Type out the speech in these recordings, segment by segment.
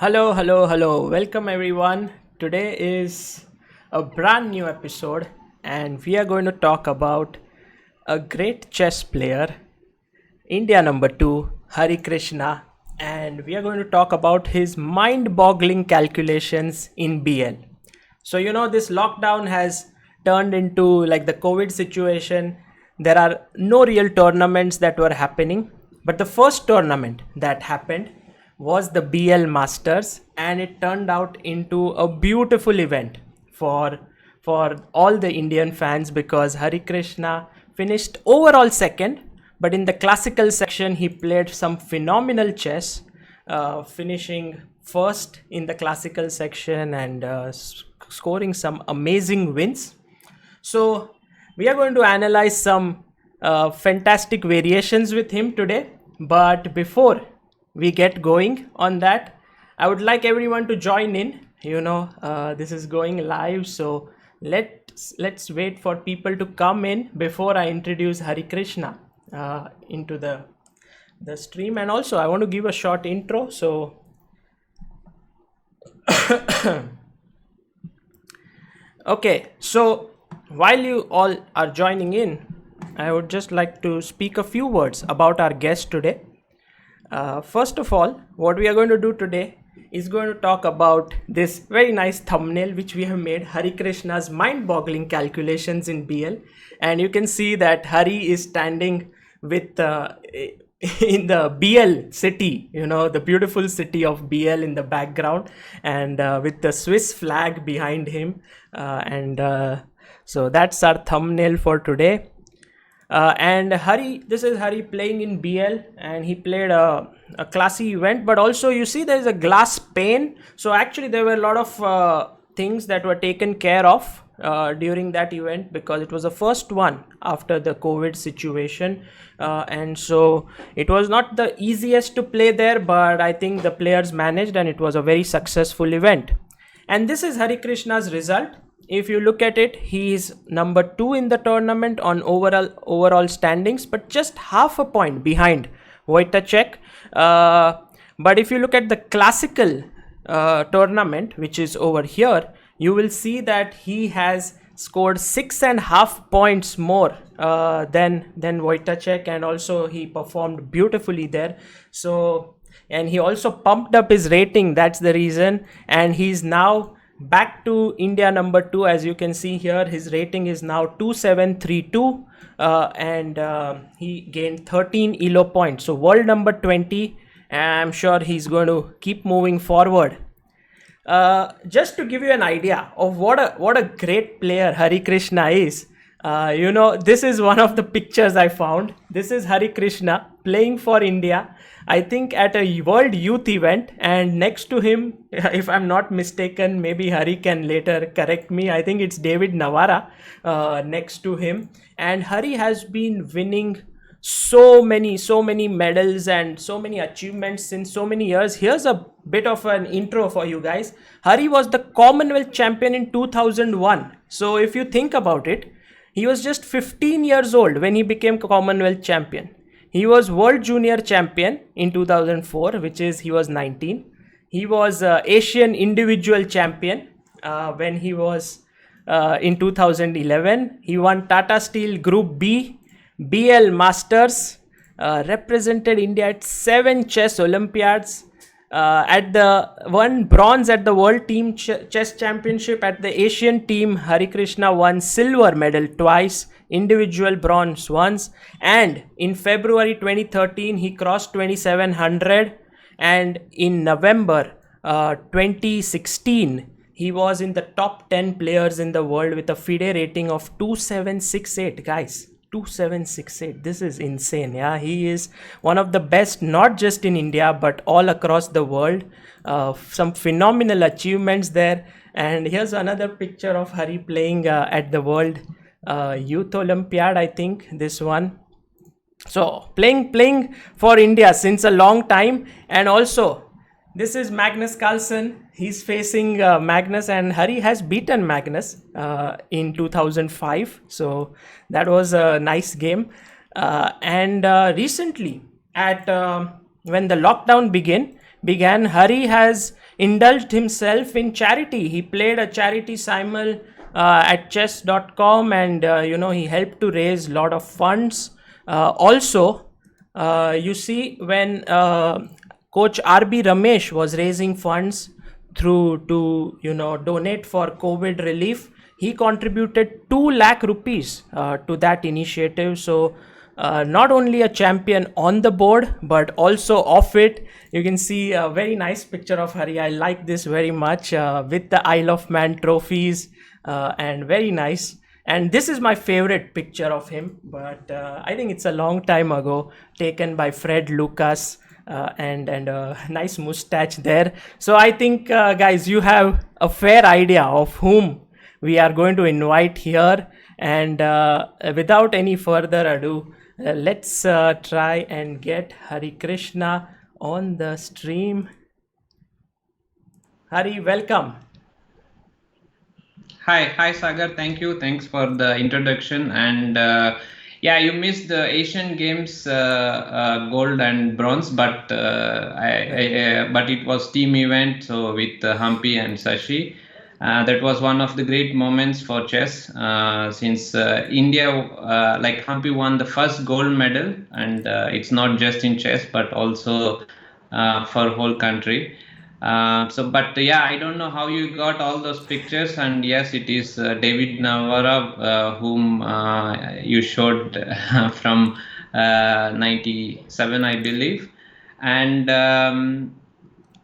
Hello, hello, hello. Welcome everyone. Today is a brand new episode, and we are going to talk about a great chess player, India number 2, Harikrishna, and we are going to talk about his mind boggling calculations in BL. So, this lockdown has turned into like the COVID situation. There are no real tournaments that were happening, but the first tournament that happened was the Biel Masters, and it turned out into a beautiful event for for all the Indian fans because Harikrishna finished overall second, but in the classical section he played some phenomenal chess, finishing first in the classical section and scoring some amazing wins. So we are going to analyze some fantastic variations with him today. But before we get going on that, I would like everyone to join in. This is going live, so let's wait for people to come in before I introduce Hari Krishna into the stream. And also, I want to give a short intro. So. Okay, so while you all are joining in, I would just like to speak a few words about our guest today. First of all, what we are going to do today is going to talk about this very nice thumbnail which we have made, Hari Krishna's mind-boggling calculations in BL. And you can see that Hari is standing with in the BL city, the beautiful city of BL in the background, and with the Swiss flag behind him. So that's our thumbnail for today. And this is Hari playing in BL, and he played a classy event, but also you see there is a glass pane. So actually there were a lot of things that were taken care of during that event because it was the first one after the COVID situation. And so it was not the easiest to play there, but I think the players managed and it was a very successful event. And this is Hari Krishna's result. If you look at it, he is number 2 in the tournament on overall standings, but just half a point behind Wojtaszek. But if you look at the classical tournament, which is over here, you will see that he has scored 6.5 points more than Wojtaszek, and also he performed beautifully there. So, and he also pumped up his rating. That's the reason, and he's now back to India number 2. As you can see here, his rating is now 2732, and he gained 13 ELO points. So world number 20, and I'm sure he's going to keep moving forward. Just to give you an idea of what a great player Hari Krishna is, this is one of the pictures I found. This is Hari Krishna playing for India, I think at a World Youth event, and next to him, if I'm not mistaken, maybe Hari can later correct me, I think it's David Navara next to him. And Hari has been winning so many medals and so many achievements since so many years. Here's a bit of an intro for you guys. Hari was the Commonwealth champion in 2001. So if you think about it, he was just 15 years old when he became Commonwealth champion. He was World Junior Champion in 2004, which is he was 19. He was Asian Individual Champion when he was in 2011. He won Tata Steel Group B, Biel Masters, represented India at 7 chess Olympiads, won bronze at the World Team Chess Championship. At the Asian team, Hari Krishna won silver medal twice, individual bronze once, and in February 2013 he crossed 2700, and in November 2016 he was in the top 10 players in the world with a FIDE rating of 2768. Guys, 2768, this is insane. Yeah, he is one of the best, not just in India but all across the world. Some phenomenal achievements there. And here's another picture of Hari playing at the World Youth Olympiad, I think this one. So playing for India since a long time. And also this is Magnus Carlsen. He's facing Magnus, and Hari has beaten Magnus in 2005. So that was a nice game. And recently, when the lockdown began, began, Hari has indulged himself in charity. He played a charity simul at chess.com, and he helped to raise a lot of funds. Also, you see, when Coach RB Ramesh was raising funds through to donate for COVID relief, he contributed 2 lakh rupees to that initiative. So not only a champion on the board but also off it. You can see a very nice picture of Hari. I like this very much, with the Isle of Man trophies, and very nice. And this is my favorite picture of him, but I think it's a long time ago, taken by Fred Lucas, and a nice mustache there. So I think, guys, you have a fair idea of whom we are going to invite here. And without any further ado, let's try and get Harikrishna on the stream. Hari, welcome. Hi, Sagar. Thanks for the introduction. And yeah, you missed the Asian Games gold and bronze, but but it was team event, so with Humpy and Sashi. That was one of the great moments for chess, since India, like Humpy, won the first gold medal, and it's not just in chess but also for whole country. But yeah, I don't know how you got all those pictures, and yes, it is David Navarro, whom you showed from 97, I believe, and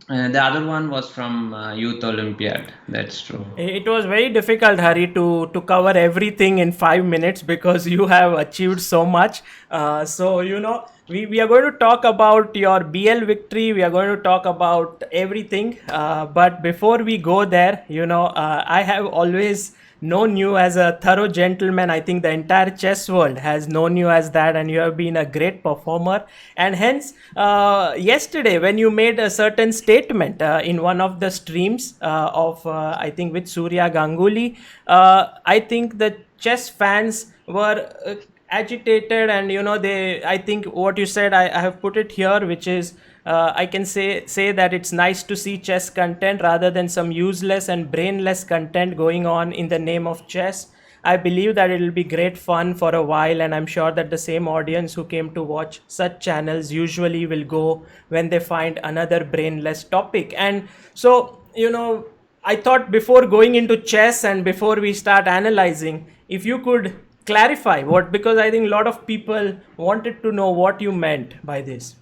the other one was from Youth Olympiad. That's true. It was very difficult, Hari, to cover everything in 5 minutes because you have achieved so much. So, we are going to talk about your BL victory. We are going to talk about everything. But before we go there, I have always known you as a thorough gentleman. I think the entire chess world has known you as that, and you have been a great performer. And hence, yesterday, when you made a certain statement in one of the streams of, I think, with Surya Ganguly, I think the chess fans were agitated, and I think what you said, I have put it here, which is, I can say that it's nice to see chess content rather than some useless and brainless content going on in the name of chess. I believe that it will be great fun for a while, and I'm sure that the same audience who came to watch such channels usually will go when they find another brainless topic. And so, I thought before going into chess and before we start analyzing, if you could clarify because I think a lot of people wanted to know what you meant by this.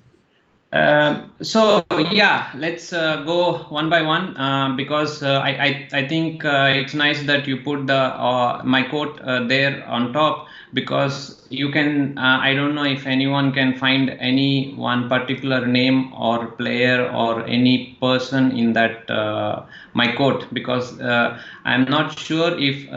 So yeah, let's go one by one, because I think it's nice that you put the my quote there on top, because you can I don't know if anyone can find any one particular name or player or any person in that my quote, because I'm not sure if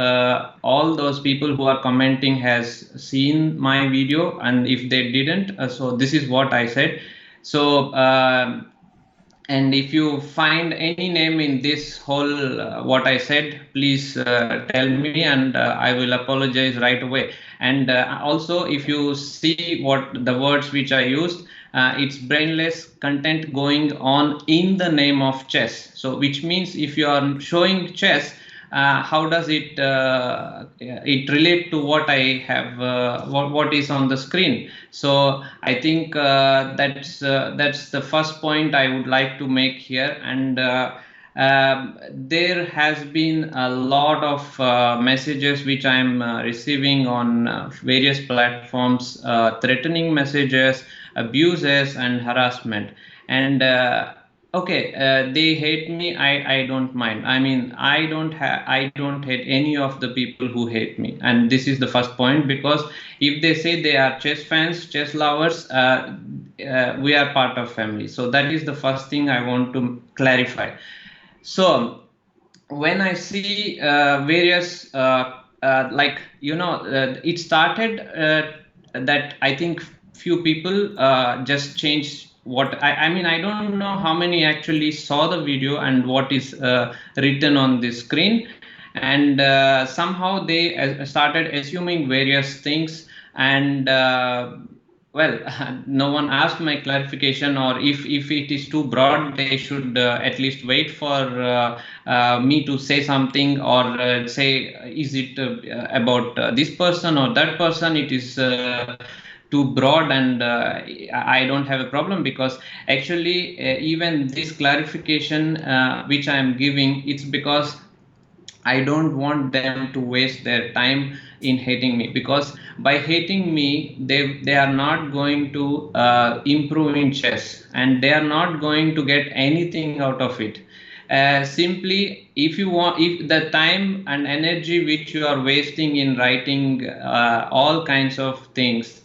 all those people who are commenting has seen my video, and if they didn't, so this is what I said. So, and if you find any name in this whole what I said, please tell me, and I will apologize right away. And also, if you see what the words which I used, it's brainless content going on in the name of chess. So, which means if you are showing chess, how does it relate to what I have, what is on the screen? So I think that's the first point I would like to make here. And there has been a lot of messages which I am receiving on various platforms, threatening messages, abuses, and harassment. And okay, they hate me. I don't mind. I mean, I don't hate any of the people who hate me. And this is the first point, because if they say they are chess fans, chess lovers, we are part of family. So that is the first thing I want to clarify. So when I see various it started that I think few people just changed what I mean. I don't know how many actually saw the video and what is written on the screen, and somehow they started assuming various things. And well, no one asked my clarification, or if it is too broad, they should at least wait for me to say something, or say, is it about this person or that person? It is too broad, and I don't have a problem, because actually, even this clarification which I am giving, it's because I don't want them to waste their time in hating me, because by hating me, they are not going to improve in chess, and they are not going to get anything out of it. Simply, if you want, if the time and energy which you are wasting in writing all kinds of things,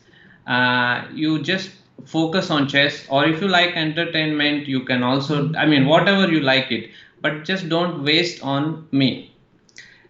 you just focus on chess. Or if you like entertainment, you can also, I mean, whatever you like it, but just don't waste on me.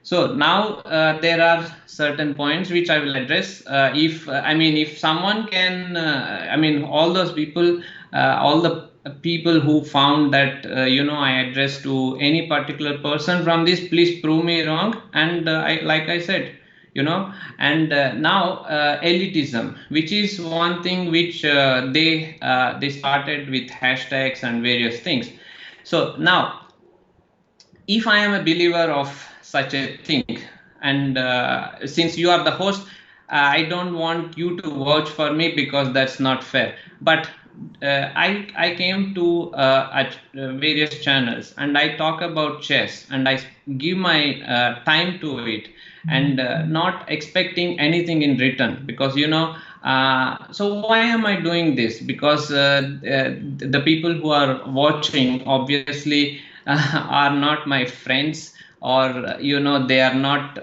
So now there are certain points which I will address. If I mean, if someone can, I mean, all those people, all the people who found that I address to any particular person from this, please prove me wrong. And like I said, and now elitism, which is one thing which they started with hashtags and various things. So now, if I am a believer of such a thing, and since you are the host, I don't want you to vouch for me, because that's not fair. But I came to at various channels, and I talk about chess, and I give my time to it, and not expecting anything in return, because so why am I doing this? Because the people who are watching, obviously, are not my friends, or they are not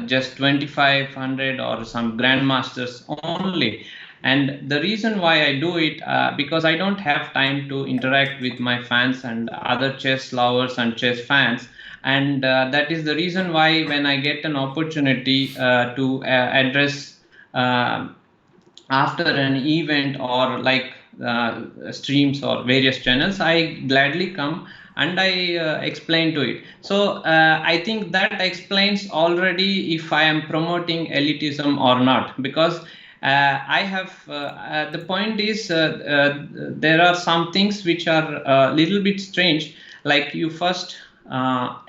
just 2500 or some grandmasters only. And the reason why I do it, because I don't have time to interact with my fans and other chess lovers and chess fans. And that is the reason why, when I get an opportunity to address uh, after an event, or like streams or various channels, I gladly come, and I explain to it. So I think that explains already if I am promoting elitism or not, because I have the point is, there are some things which are a little bit strange. Like, you first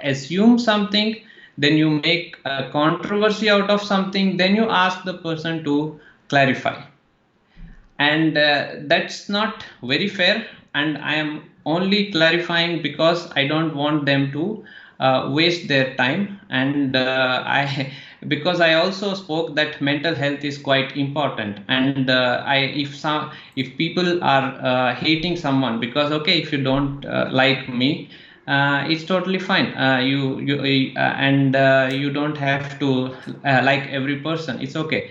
assume something, then you make a controversy out of something, then you ask the person to clarify. And that's not very fair, and I am only clarifying because I don't want them to waste their time. And I because I also spoke that mental health is quite important. And if people are hating someone, because, okay, if you don't like me, it's totally fine. And you don't have to like every person. It's okay.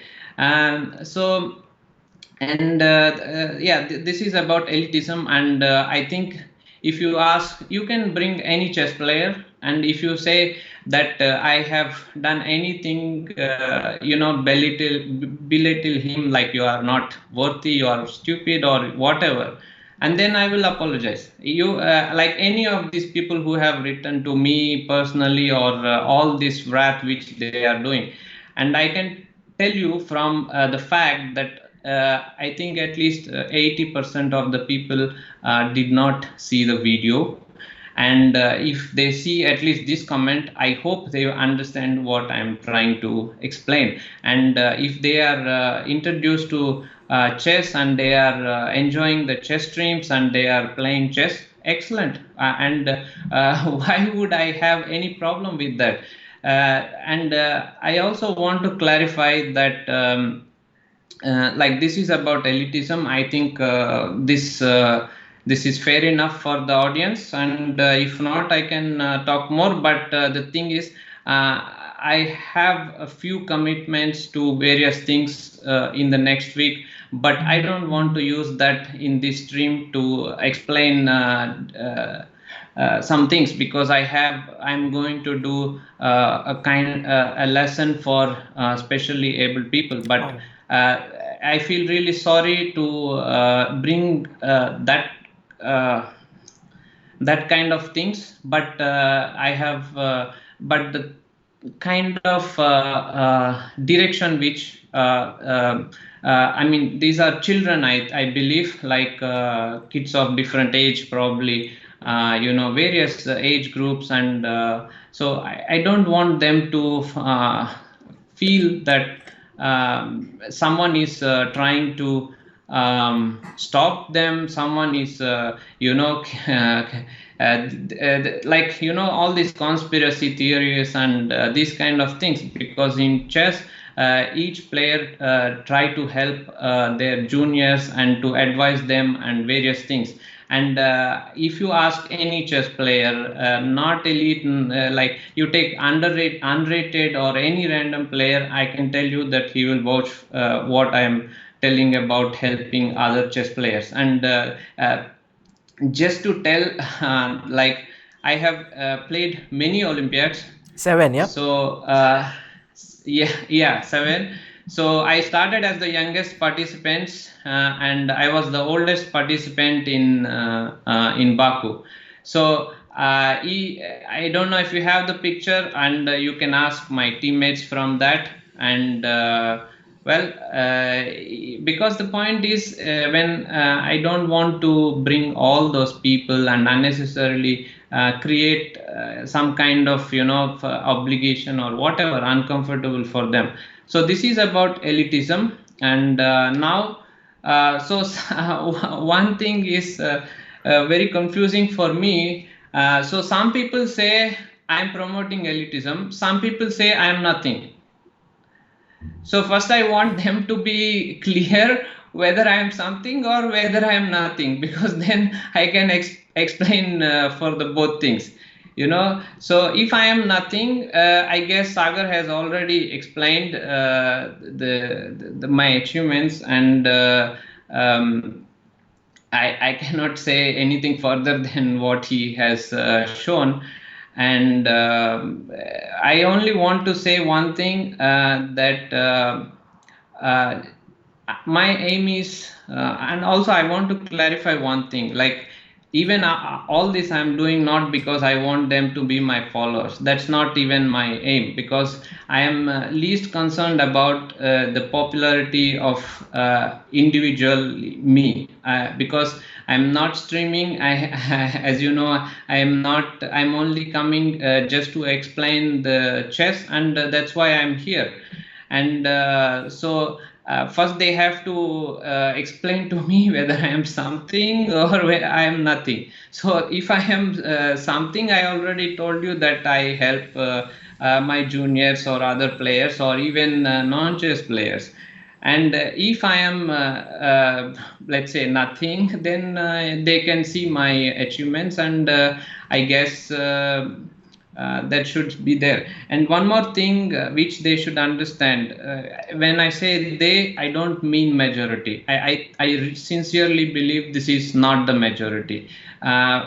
So, and yeah, this is about elitism. And I think, if you ask, you can bring any chess player, and if you say that I have done anything, belittle him, like you are not worthy, you are stupid, or whatever, and then I will apologize. You like any of these people who have written to me personally, or all this wrath which they are doing. And I can tell you from the fact that I think at least 80% of the people did not see the video. And if they see at least this comment, I hope they understand what I'm trying to explain. And if they are introduced to chess, and they are enjoying the chess streams, and they are playing chess, excellent. And why would I have any problem with that? And I also want to clarify that. Like, this is about elitism. I think this is fair enough for the audience, and if not, I can talk more. But the thing is, I have a few commitments to various things in the next week, but I don't want to use that in this stream to explain some things, because I'm going to do a lesson for specially able people. But I feel really sorry to bring uh, that kind of things. But I have but the kind of direction which I mean, these are children, I believe, like kids of different age, probably, various age groups. And so I don't want them to feel that someone is trying to stop them, someone is, like, all these conspiracy theories and these kind of things, because in chess, each player try to help their juniors and to advise them and various things. And if you ask any chess player, not elite, like you take unrated or any random player, I can tell you that he will vouch what I am telling about helping other chess players. And just to tell, like, I have played many Olympiads. 7, yeah. So yeah, 7. So I started as the youngest participants, and I was the oldest participant in Baku. So I don't know if you have the picture, and you can ask my teammates from that. And well, because the point is, when I don't want to bring all those people and unnecessarily create some kind of obligation or whatever uncomfortable for them. So this is about elitism. And now, so one thing is very confusing for me. So some people say I'm promoting elitism, some people say I'm nothing. So first I want them to be clear whether I am something or whether I am nothing, because then I can explain for the both things. So if I am nothing, I guess Sagar has already explained my achievements. And I cannot say anything further than what he has shown. And I only want to say one thing, that uh, my aim is, and also I want to clarify one thing, like, even all this I'm doing not because I want them to be my followers. That's not even my aim, because I am least concerned about the popularity of individual me, because I'm not streaming. As you know, I'm only coming just to explain the chess, and that's why I'm here. And so first they have to explain to me whether I am something or whether I am nothing. So if I am something, I already told you that I help my juniors or other players or even non-chess players. And if I am, let's say, nothing, then they can see my achievements. And I guess that should be there. And one more thing which they should understand, when I say they, I don't mean majority. I sincerely believe this is not the majority,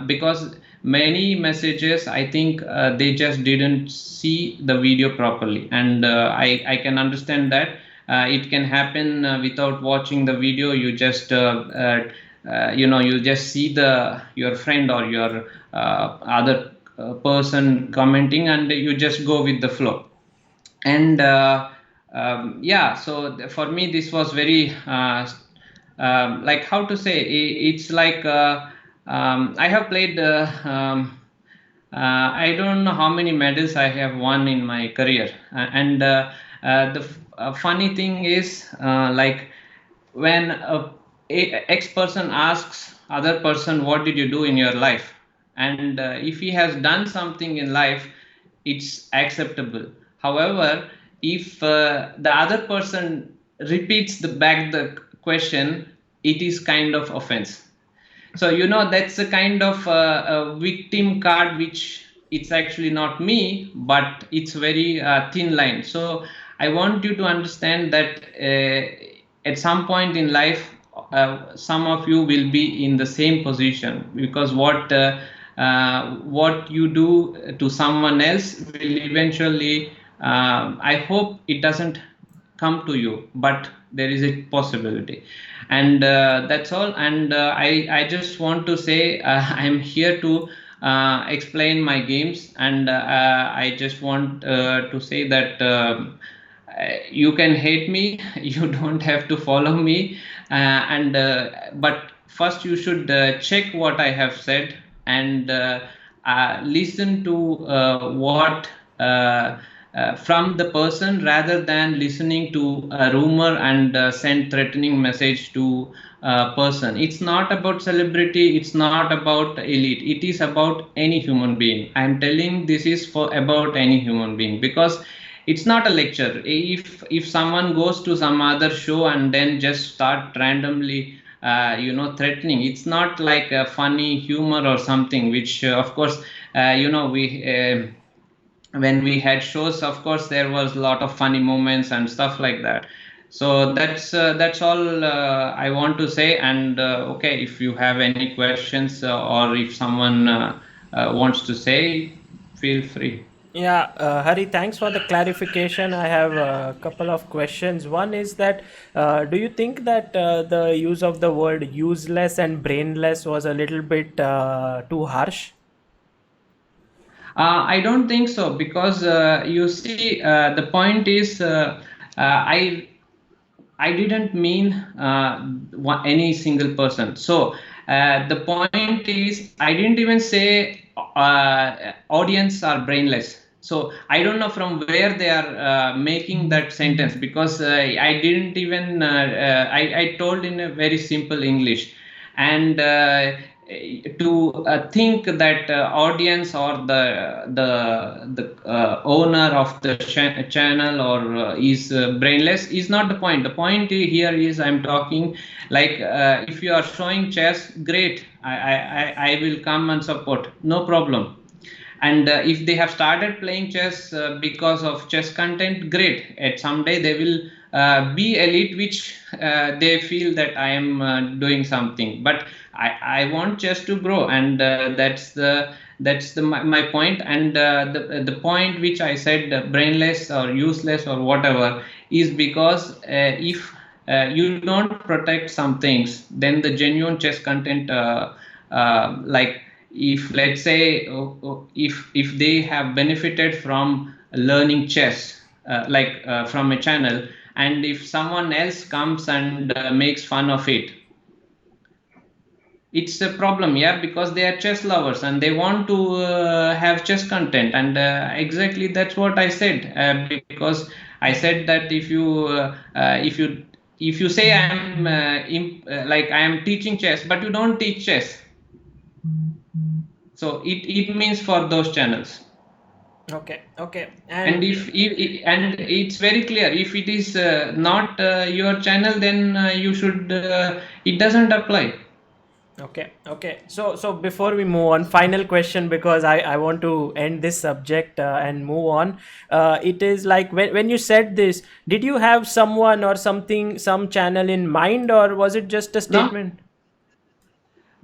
because many messages, I think they just didn't see the video properly. And I can understand that it can happen without watching the video. You just you just see your friend or your other person commenting, and you just go with the flow. And yeah, so for me this was very like, how to say, it's like I have played I don't know how many medals I have won in my career. And the funny thing is, like, when X person asks other person, what did you do in your life? And if he has done something in life, it's acceptable. However, if the other person repeats the question, it is kind of offense. So that's a kind of a victim card, which it's actually not me, but it's very thin line. So I want you to understand that at some point in life, some of you will be in the same position, because what you do to someone else will eventually, I hope it doesn't come to you, but there is a possibility. And that's all. And I just want to say, I'm here to explain my games. And I just want to say that you can hate me, you don't have to follow me, and but first you should check what I have said, and listen to what from the person, rather than listening to a rumor and send threatening message to person. It's not about celebrity, it's not about elite, it is about any human being. I'm telling this is for about any human being, because it's not a lecture. If someone goes to some other show and then just start randomly threatening, it's not like a funny humor or something, which of course we when we had shows, of course there was a lot of funny moments and stuff like that. So that's all I want to say. And okay, if you have any questions, or if someone wants to say, feel free. Yeah, Hari, thanks for the clarification. I have a couple of questions. One is that do you think that the use of the word useless and brainless was a little bit too harsh? I don't think so, because you see, the point is, I didn't mean any single person. So the point is, I didn't even say audience are brainless. So I don't know from where they are making that sentence, because I didn't even I told in a very simple English. And to think that audience or the owner of the channel or is brainless is not the point. The point here is, I'm talking like, if you are showing chess, great, I will come and support, no problem. And if they have started playing chess because of chess content, great, at someday they will be elite, which they feel that I am doing something. But I want chess to grow, and that's my point. And the point which I said, brainless or useless or whatever, is because if you don't protect some things, then the genuine chess content, like, if let's say, if they have benefited from learning chess, from a channel, and if someone else comes and makes fun of it, it's a problem. Yeah, because they are chess lovers and they want to have chess content. And exactly that's what I said, because I said that if you say I'm like I am teaching chess, but you don't teach chess, so it means for those channels. Okay, okay. And and it's very clear, if it is not your channel, then you should it doesn't apply. Okay, okay. So before we move on, final question, because I want to end this subject and move on. It is like, when you said this, did you have someone or something, some channel in mind, or was it just a No, statement?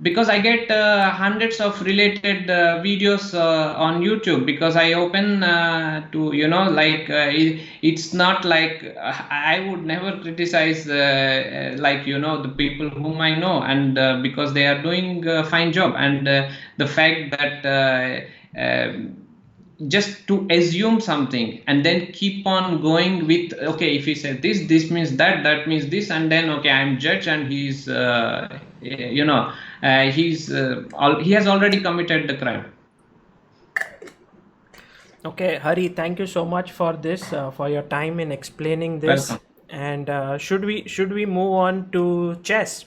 because I get hundreds of related videos on YouTube, because I open to, it's not like I would never criticize like, the people whom I know, and because they are doing a fine job. And the fact that just to assume something and then keep on going with, okay, if he said this means that means this, and then okay, I'm judge, and he's he has already committed the crime. Okay, Hari, thank you so much for this, for your time in explaining this. Welcome. And should we move on to chess?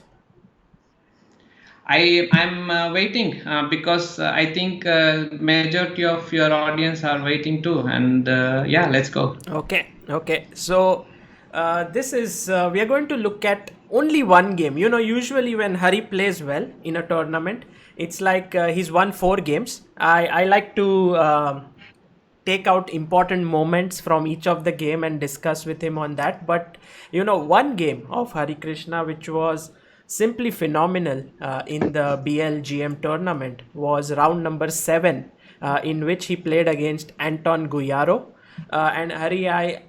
I'm waiting because I think majority of your audience are waiting too, and yeah, let's go. Okay, okay. So this is we are going to look at only one game. Usually when Hari plays well in a tournament, it's like he's won 4 games. I like to take out important moments from each of the game and discuss with him on that. But one game of Harikrishna which was simply phenomenal in the BLGM tournament was round number 7, in which he played against Anton Guyaro. And Hari,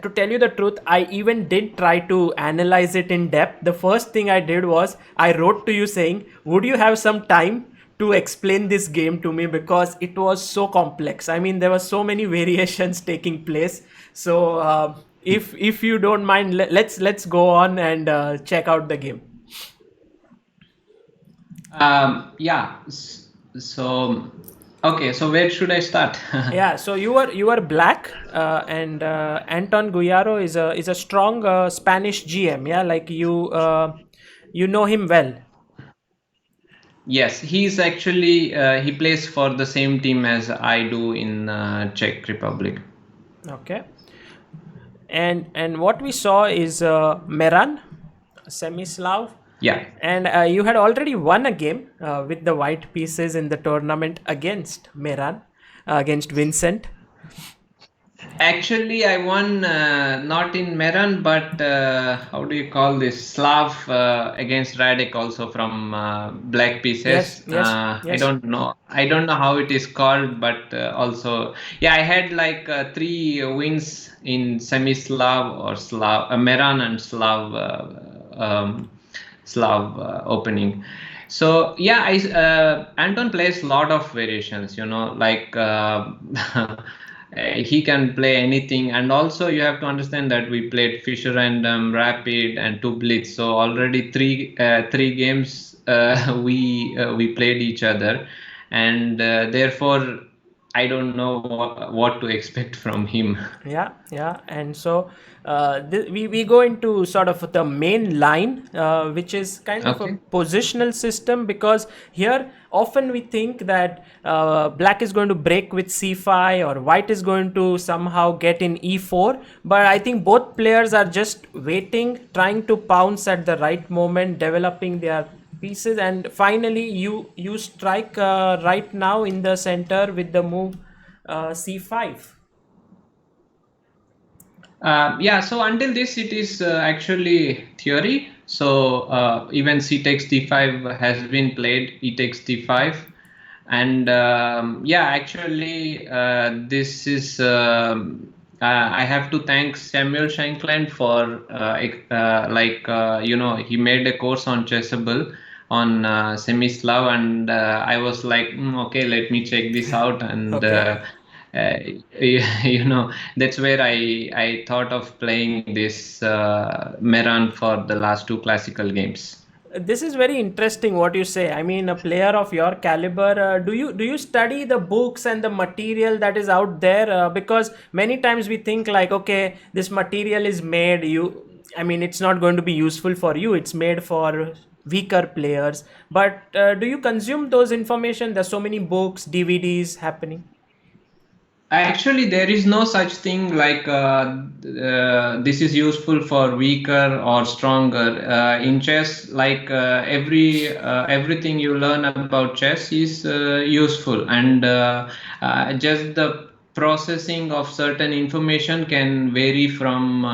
to tell you the truth, I even did try to analyze it in depth. The first thing I did was I wrote to you saying, would you have some time to explain this game to me, because it was so complex. I mean, there were so many variations taking place. So if you don't mind, let's go on and check out the game. Yeah. So, okay. So where should I start? Yeah, so you are black, and Anton Guyaro is a strong Spanish GM. Yeah, like you know him well. Yes, he's actually he plays for the same team as I do in Czech Republic. Okay, and what we saw is Meran, Semislav, Yeah. and you had already won a game with the white pieces in the tournament against Meran, against Vincent. Actually, I won not in Meran, but how do you call this? Slav against Radek also from Black Yes, Pieces. yes, I yes. don't know. I don't know how it is called, but also, yeah, I had like three wins in semi-Slav or Slav, Meran and Slav, Slav opening. So yeah, Anton plays a lot of variations. Like. He can play anything, and also you have to understand that we played Fisher Random, Rapid, and two Blitz. So already three games we played each other, and therefore I don't know what to expect from him. Yeah, and so we go into sort of the main line, which is kind of a Okay. positional system, because here often we think that black is going to break with c5 or white is going to somehow get in e4, but I think both players are just waiting, trying to pounce at the right moment, developing their pieces, and finally you strike right now in the center with the move c5. Yeah, so until this, it is actually theory. So even c takes d5 has been played, e takes d5. And yeah, actually, this is, I have to thank Samuel Shankland for, he made a course on Chessable on Semislav, and I was like, okay, let me check this out. And Okay. uh, that's where I thought of playing this Meran for the last two classical games. This is very interesting what you say. I mean, a player of your caliber, do you study the books and the material that is out there? Because many times we think like, okay, this material is made. I mean, it's not going to be useful for you. It's made for weaker players. But do you consume those information? There's so many books, DVDs happening. Actually, there is no such thing like this is useful for weaker or stronger. In chess, like everything you learn about chess is useful, and just the processing of certain information can vary from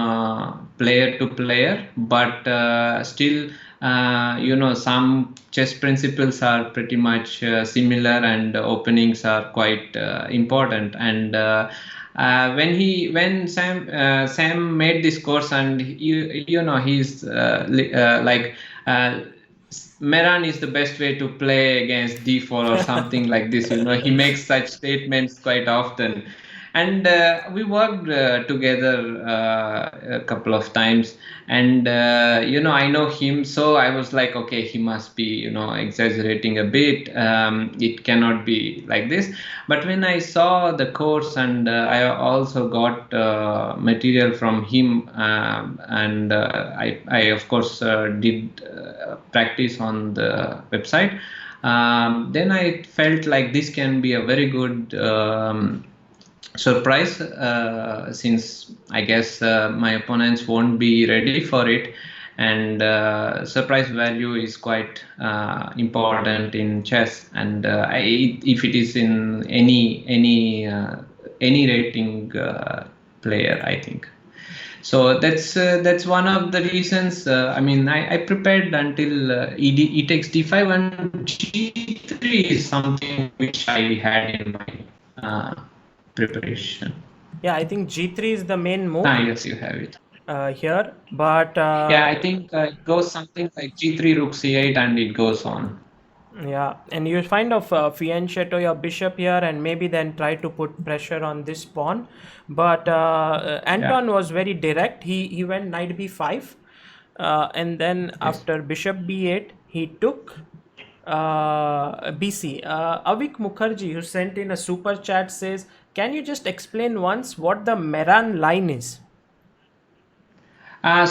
player to player, but still, some chess principles are pretty much similar, and openings are quite important. And when Sam made this course, and he's like. Meran is the best way to play against d4 or something like this. He makes such statements quite often, and we worked together a couple of times. And I know him, so I was like, okay, he must be exaggerating a bit. It cannot be like this. But when I saw the course, and I also got material from him, and I of course did practice on the website. Then I felt like this can be a very good surprise, since I guess my opponents won't be ready for it, and surprise value is quite important in chess. And if it is in any rating player, I think. So that's one of the reasons. I mean, I prepared until e takes d5, and g3 is something which I had in my preparation. Yeah, I think g3 is the main move Yes, you have it. here, but Yeah, I think it goes something like g3, rook c8, and it goes on. Yeah, and you kind of fianchetto your bishop here and maybe then try to put pressure on this pawn. But Yeah. Anton was very direct. He went knight b5, and then Yes. after bishop b8, he took BC. Avik Mukherjee, who sent in a super chat, says, "Can you just explain once what the Meran line is?"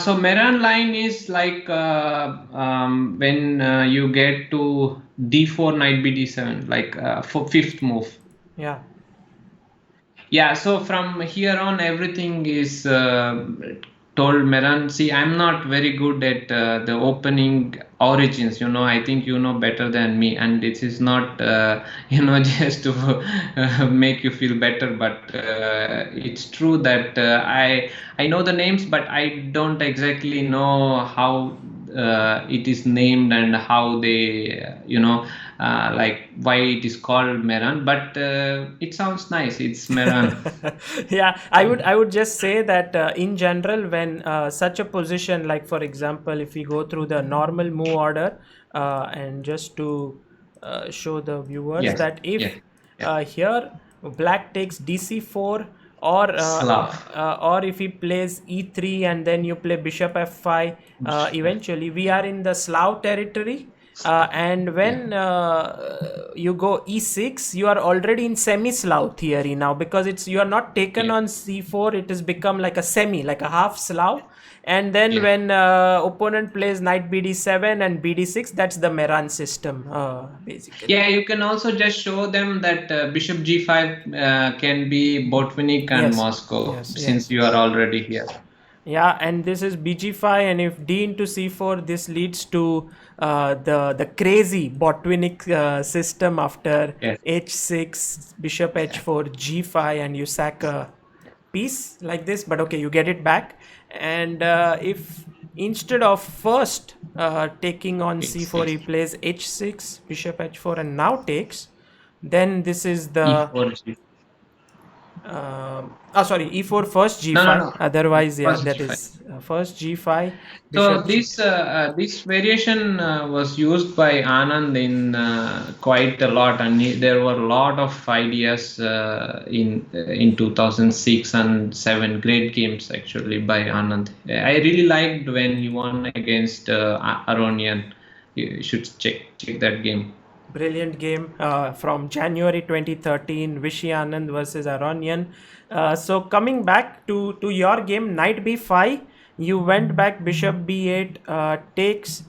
So Meran line is like when you get to d4 knight b d7, like for fifth move. Yeah. Yeah, so from here on, everything is told Meran. See, I'm not very good at the opening origins. I think you know better than me, and it is not, just to make you feel better. But it's true that I know the names, but I don't exactly know how it is named and how they, like why it is called Meran. But it sounds nice. It's Meran. Yeah, I would just say that in general, when such a position, like for example, if we go through the normal move order, and just to show the viewers Yes. that if Yes. Yes. here black takes dc4, Slav. or if he plays e3 and then you play bishop f5, eventually we are in the Slav territory. And Yeah. when you go e6, you are already in semi-Slav theory now, because you are not taken Yeah. on c4. It has become like a semi, like a half Slav. And then Yeah. when opponent plays knight bd7 and bd6, that's the Meran system, basically. Yeah, you can also just show them that bishop g5 can be Botvinnik and Yes, Moscow, yes, since yes. you are already here. Yeah, and this is bg5, and if d into c4, this leads to the crazy Botvinnik system after Yes. h6, bishop Yeah. h4, g5, and you sack a piece like this. But okay, you get it back. And if instead of first taking on It's c4, he plays h6, bishop h4, and now takes, then this is the e4 g. sorry, e4 first No, no, g5. no. Otherwise, yeah, First that g5. is first g5, So bishop this g2. this variation was used by Anand in quite a lot, and there were a lot of ideas in 2006 and 7. Great games actually by Anand. I really liked when he won against Aronian. You should check that game. Brilliant game from January 2013, Vishy Anand versus Aronian. So coming back to your game, knight b5, you went back bishop b8, takes,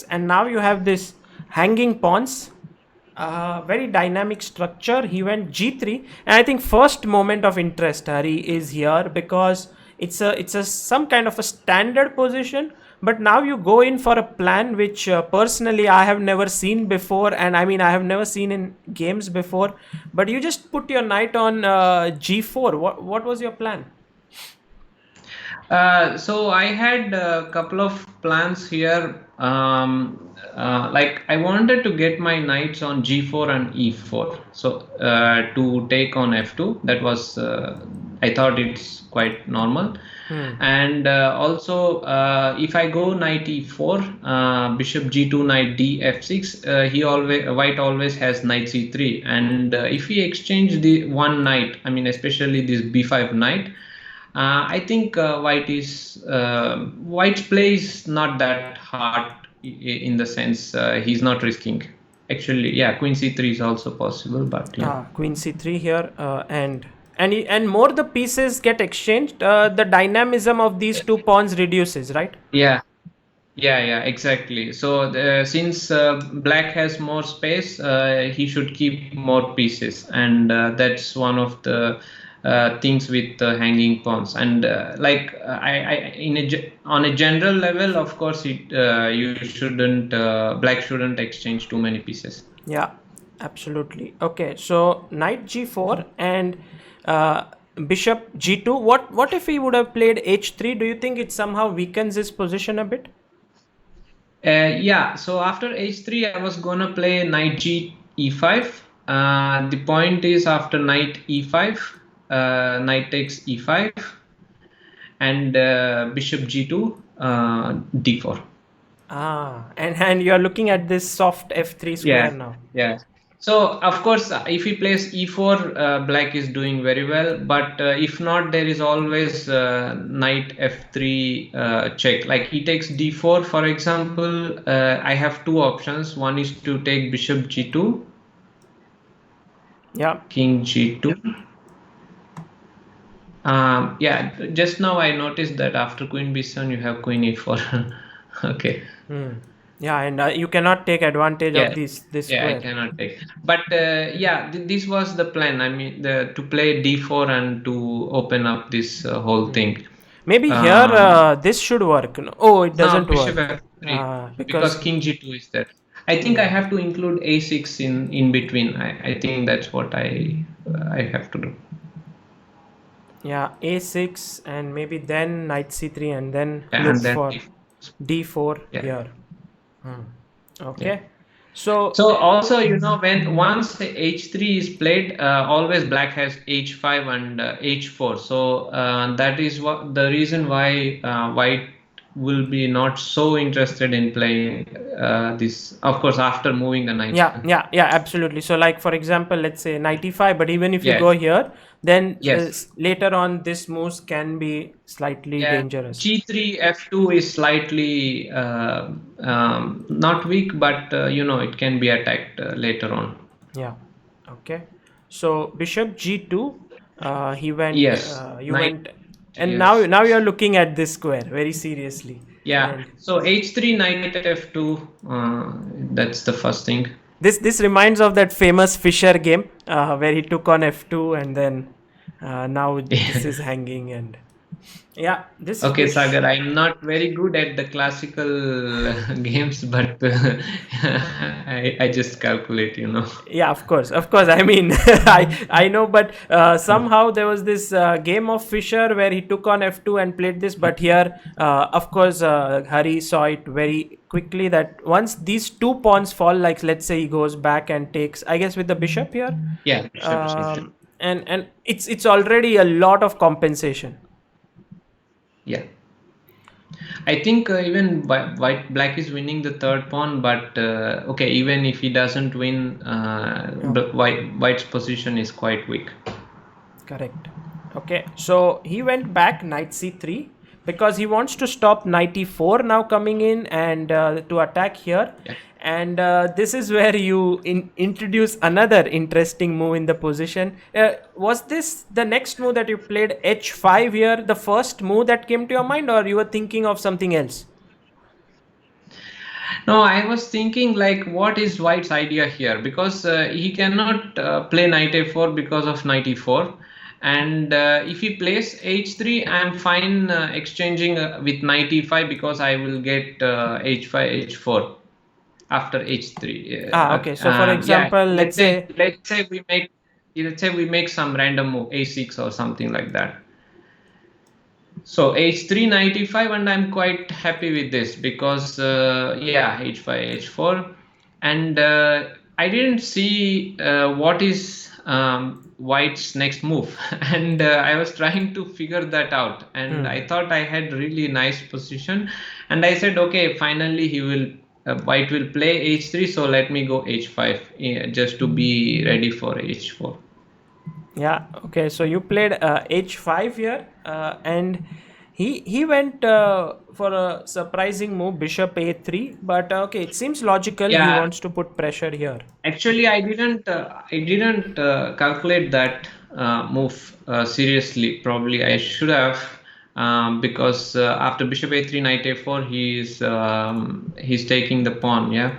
and now you have this hanging pawns. Very dynamic structure. He went g3, and I think first moment of interest, Hari, is here, because it's a some kind of a standard position. But now you go in for a plan which personally I have never seen before, and I mean I have never seen in games before. But you just put your knight on g4. What was your plan? So I had a couple of plans here. Like I wanted to get my knights on g4 and e4. So to take on f2. That was I thought it's quite normal. And also if I go knight e4, bishop g2, knight d f6, white always has knight c3. And if we exchange the one knight, I mean especially this b5 knight. I think White's play is not that hard in the sense he's not risking. Actually, yeah, queen c3 is also possible, but yeah. Queen c3 here, and more the pieces get exchanged, the dynamism of these two pawns reduces, right? Yeah, yeah, exactly. So since black has more space, he should keep more pieces, and that's one of the things with hanging pawns. And on a general level, of course, you shouldn't black shouldn't exchange too many pieces. Yeah, absolutely. Okay, so knight g4 and uh, bishop g2. What if he would have played h3? Do you think it somehow weakens his position a bit? Yeah, so after h3, I was gonna play knight g e5. The point is after knight e5, knight takes e5, and bishop g2, d4. And you're looking at this soft f3 square Yeah, now. yeah. So of course, if he plays e4, black is doing very well. But if not, there is always knight f3 check. Like he takes d4, for example. I have two options. One is to take bishop g2, Yeah. king g2. Yeah, just now I noticed that after queen b7 you have queen e4. Okay. Yeah, and you cannot take advantage of Yeah, this yeah, I square. cannot take. But yeah, this was the plan. I mean, to play d4 and to open up this whole thing. Maybe here Um, this should work. No? Oh, it Now doesn't bishop work f3 because because king g2 is there. I think I have to include a6 in between. I think that's what I have to do. yeah, a6 and maybe then knight c3 and then Yeah, and look then for d4 yeah. here. Yeah. Okay. So So also, when once the h3 is played, always black has h5 and h4. So that is what the reason why white will be not so interested in playing this. Of course, after moving the knight. yeah, absolutely. So like for example, let's say knight e5, but even if you go Yes. here, then Yes. later on this moves can be slightly Yeah. dangerous. G3 F2 is slightly not weak, but it can be attacked later on. Yeah. Okay. So bishop g2, he went. Yes. You Knight. went, and Yes. now you're looking at this square very seriously. Yeah. And So H3 knight F2. That's the first thing. this reminds of that famous Fischer game where he took on f2 and then now this is hanging and yeah, this Okay, Sagar, I'm not very good at the classical games, but I just calculate. Yeah, of course. I mean, I know, but somehow there was this game of Fischer where he took on f2 and played this. But here, of course, Hari saw it very quickly that once these two pawns fall, like let's say he goes back and takes, I guess with the bishop here, Yeah, bishop C3. and it's already a lot of compensation. Yeah. I think even black is winning the third pawn, but okay, even if he doesn't win, white's position is quite weak. Correct. Okay, so he went back knight c3 because he wants to stop knight e4 now coming in and to attack here. Yeah. And this is where you introduce another interesting move in the position. Was this the next move that you played h5 here, the first move that came to your mind, or you were thinking of something else? No, I was thinking like, what is White's idea here? Because he cannot play knight a4 because of knight e4. And if he plays h3, I'm fine exchanging with knight e5 because I will get h5, h4 after h3. Okay. So for example, yeah, let's say let's say we make some random move, a6 or something like that. So h3 knight e5, and I'm quite happy with this because yeah, h5 h4, and I didn't see what is white's next move, and I was trying to figure that out, and I thought I had really nice position, and I said, okay, finally he will white will play h3, so let me go h5 just to be ready for h4. Yeah. Okay. So you played h5 here, and he went for a surprising move, bishop a3. But okay, it seems logical. He Yeah. wants to put pressure here. Actually, I didn't calculate that move seriously. Probably I should have, because after bishop a3, knight a4, he's taking the pawn. Yeah.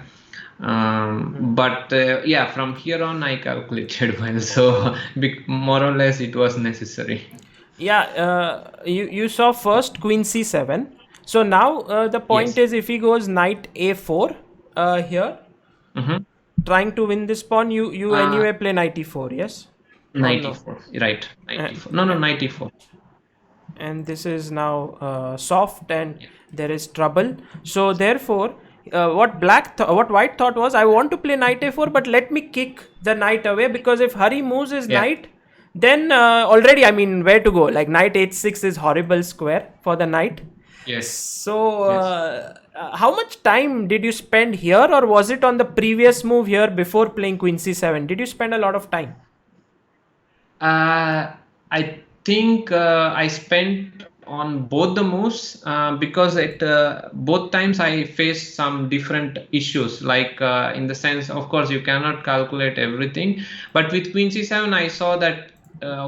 But yeah, from here on I calculated well, so more or less it was necessary. Yeah, you saw first queen c7. So now the point Yes. is if he goes knight a4 here, trying to win this pawn, you anyway play knight e4, yes? Knight no? e4, right? Knight e4. No, knight e4. And this is now soft and there is trouble. So therefore, what white thought was, I want to play knight a4, but let me kick the knight away, because if Hari moves his knight, then already, I mean, where to go? Like knight h6 is horrible square for the knight. Yes. So How much time did you spend here, or was it on the previous move here before playing queen c7? Did you spend a lot of time? I think I spent on both the moves because at both times I faced some different issues. Like in the sense, of course, you cannot calculate everything. But with queen c7, I saw that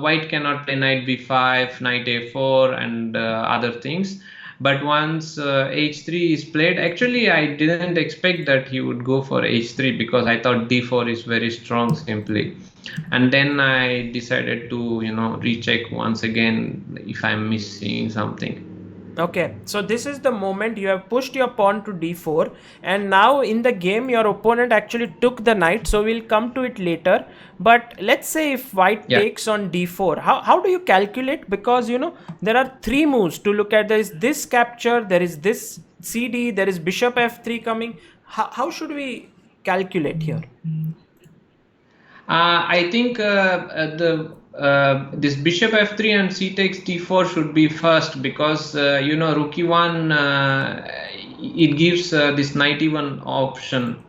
white cannot play knight b5, knight a4, and other things. But once h3 is played, actually I didn't expect that he would go for h3 because I thought d4 is very strong simply. And then I decided to, recheck once again if I'm missing something. Okay, so this is the moment you have pushed your pawn to d4, and now in the game your opponent actually took the knight, so we'll come to it later. But let's say if white Yeah. takes on d4, how do you calculate? Because there are three moves to look at. There is this capture, there is this cd, there is bishop f3 coming. How should we calculate here? I think the this bishop f3 and c takes d4 should be first because rook e1 it gives this knight e1 option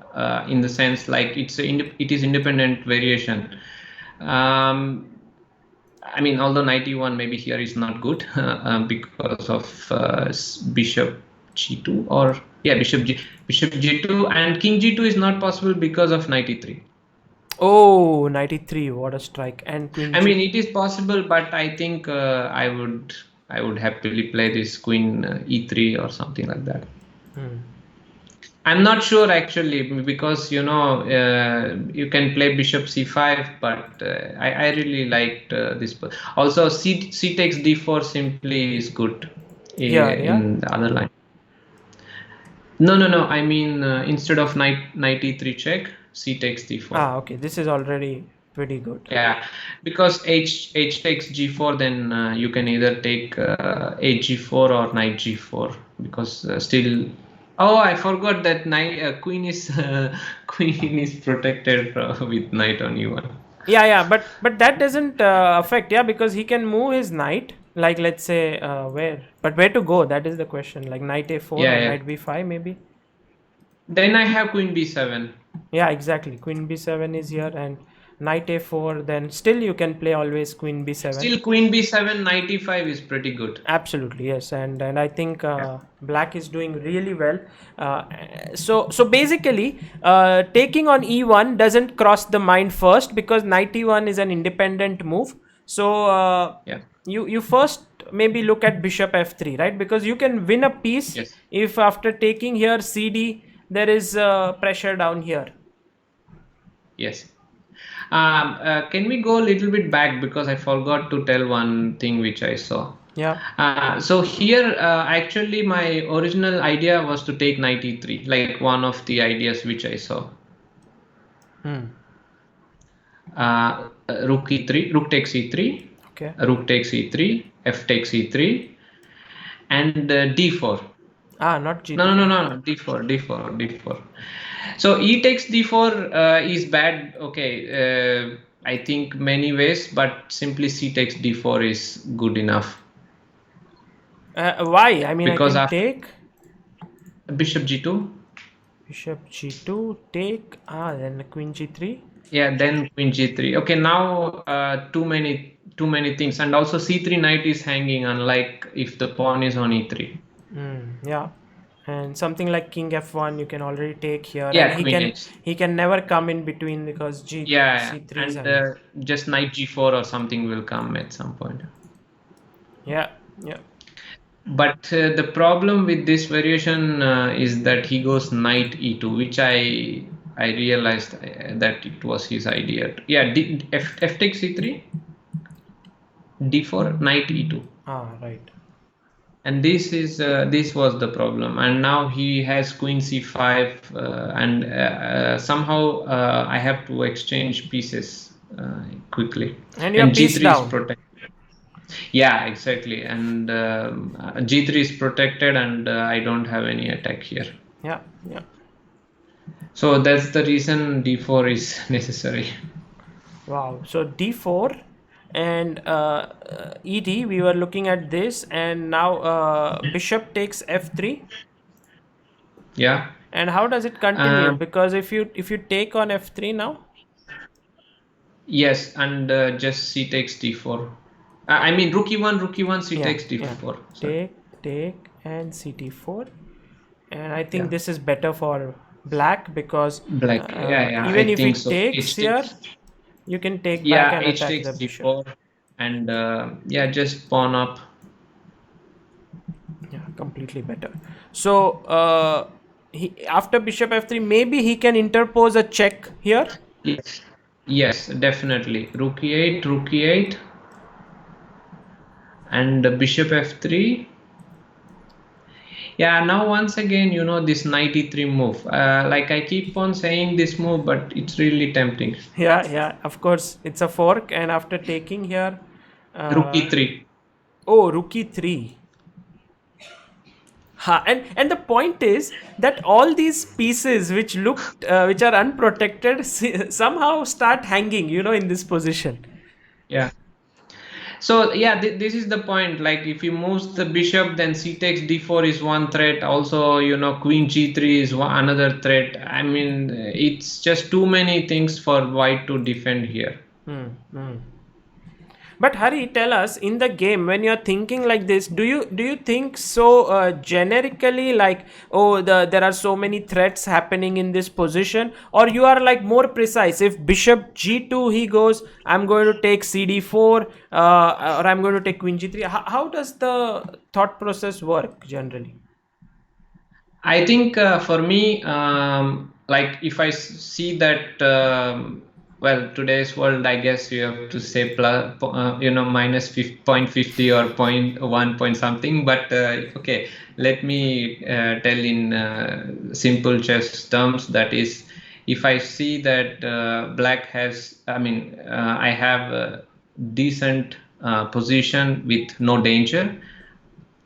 in the sense like it is independent variation. I mean, although knight e1 maybe here is not good because of bishop g2 or bishop g2, and king g2 is not possible because of knight e3. Oh, 93, what a strike. And queen I mean, it is possible, but I think I would happily play this queen e3 or something like that. I'm not sure actually because you can play bishop c5, but I really liked this. Also, c takes d4 simply is good in the other line. No. I mean, instead of knight e3 check, c takes d4. Ah, okay. This is already pretty good. Yeah, because h takes g4, then you can either take h4 or knight g4 because still. Oh, I forgot that queen is protected with knight on e1. Yeah, but that doesn't affect, because he can move his knight. Like let's say where to go? That is the question. Like knight a4 or knight b5 maybe. Then I have queen b7. Yeah, exactly. Queen b7 is here and knight a4. Then still you can play always queen b7. Still queen b7, knight e5 is pretty good. Absolutely, yes. And I think black is doing really well. So basically taking on e1 doesn't cross the mind first because knight e1 is an independent move. So you first maybe look at bishop f3, right? Because you can win a piece if after taking here cd there is pressure down here. Yes. Can we go a little bit back because I forgot to tell one thing which I saw. Yeah. So here actually my original idea was to take knight e3, like one of the ideas which I saw. Rook e3, rook takes e3. Okay. Rook takes e3, f takes e3, and d4. Not g3. No, d4. So e takes d4 is bad. Okay, I think many ways, but simply c takes d4 is good enough. Why? I mean, because I can take bishop g2. Bishop g2, take, then queen g3. Yeah, then queen g3. Okay, now too many things, and also c3 knight is hanging, unlike if the pawn is on e3. Yeah, and something like king f1 you can already take here. Yeah, and he can never come in between because c3 and just knight g4 or something will come at some point. Yeah. But the problem with this variation is that he goes knight e2, which I realized that it was his idea. Yeah, f takes e3, d4, knight e2. Right. And this was the problem. And now he has queen c5, and somehow I have to exchange pieces quickly. And your piece g3 down. is protected. Yeah, exactly. And g3 is protected, and I don't have any attack here. Yeah. So that's the reason d4 is necessary. Wow. So d4 and ed, we were looking at this, and now bishop takes f3. Yeah. And how does it continue? Because if you take on f3 now. Yes, and just c takes d4. I mean rook e1, c Yeah, takes yeah. d4. Sorry. Take and ct4. And I think Yeah. this is better for black because Black. Yeah, even I if he think so. takes H here, takes. you can take back Yeah, and H attack takes the bishop. d4, and yeah, just pawn up. Yeah, completely better. So after bishop f3, maybe he can interpose a check here. Yes, yes, definitely. Rook e8, and bishop f3. Yeah, now once again, this knight e3 move. Like I keep on saying this move, but it's really tempting. Yeah. Of course, it's a fork, and after taking here, Rook uh, e3. oh, rook e3. And the point is that all these pieces which are unprotected somehow start hanging, in this position. Yeah. So yeah, this is the point. Like if he moves the bishop, then c takes d4 is one threat. Also, queen g3 is another threat. I mean, it's just too many things for white to defend here. But Hari, tell us, in the game when you're thinking like this, do you think so generically, like, oh, there are so many threats happening in this position, or you are like more precise? If bishop g2 he goes, I'm going to take cd4, or I'm going to take queen g3. How does the thought process work generally? I think for me, like if I see that, well, today's world, I guess you have to say plus, minus 0.50 or point 1 point something. But okay, let me tell in simple chess terms. That is, if I see that black has, I mean, I have a decent position with no danger,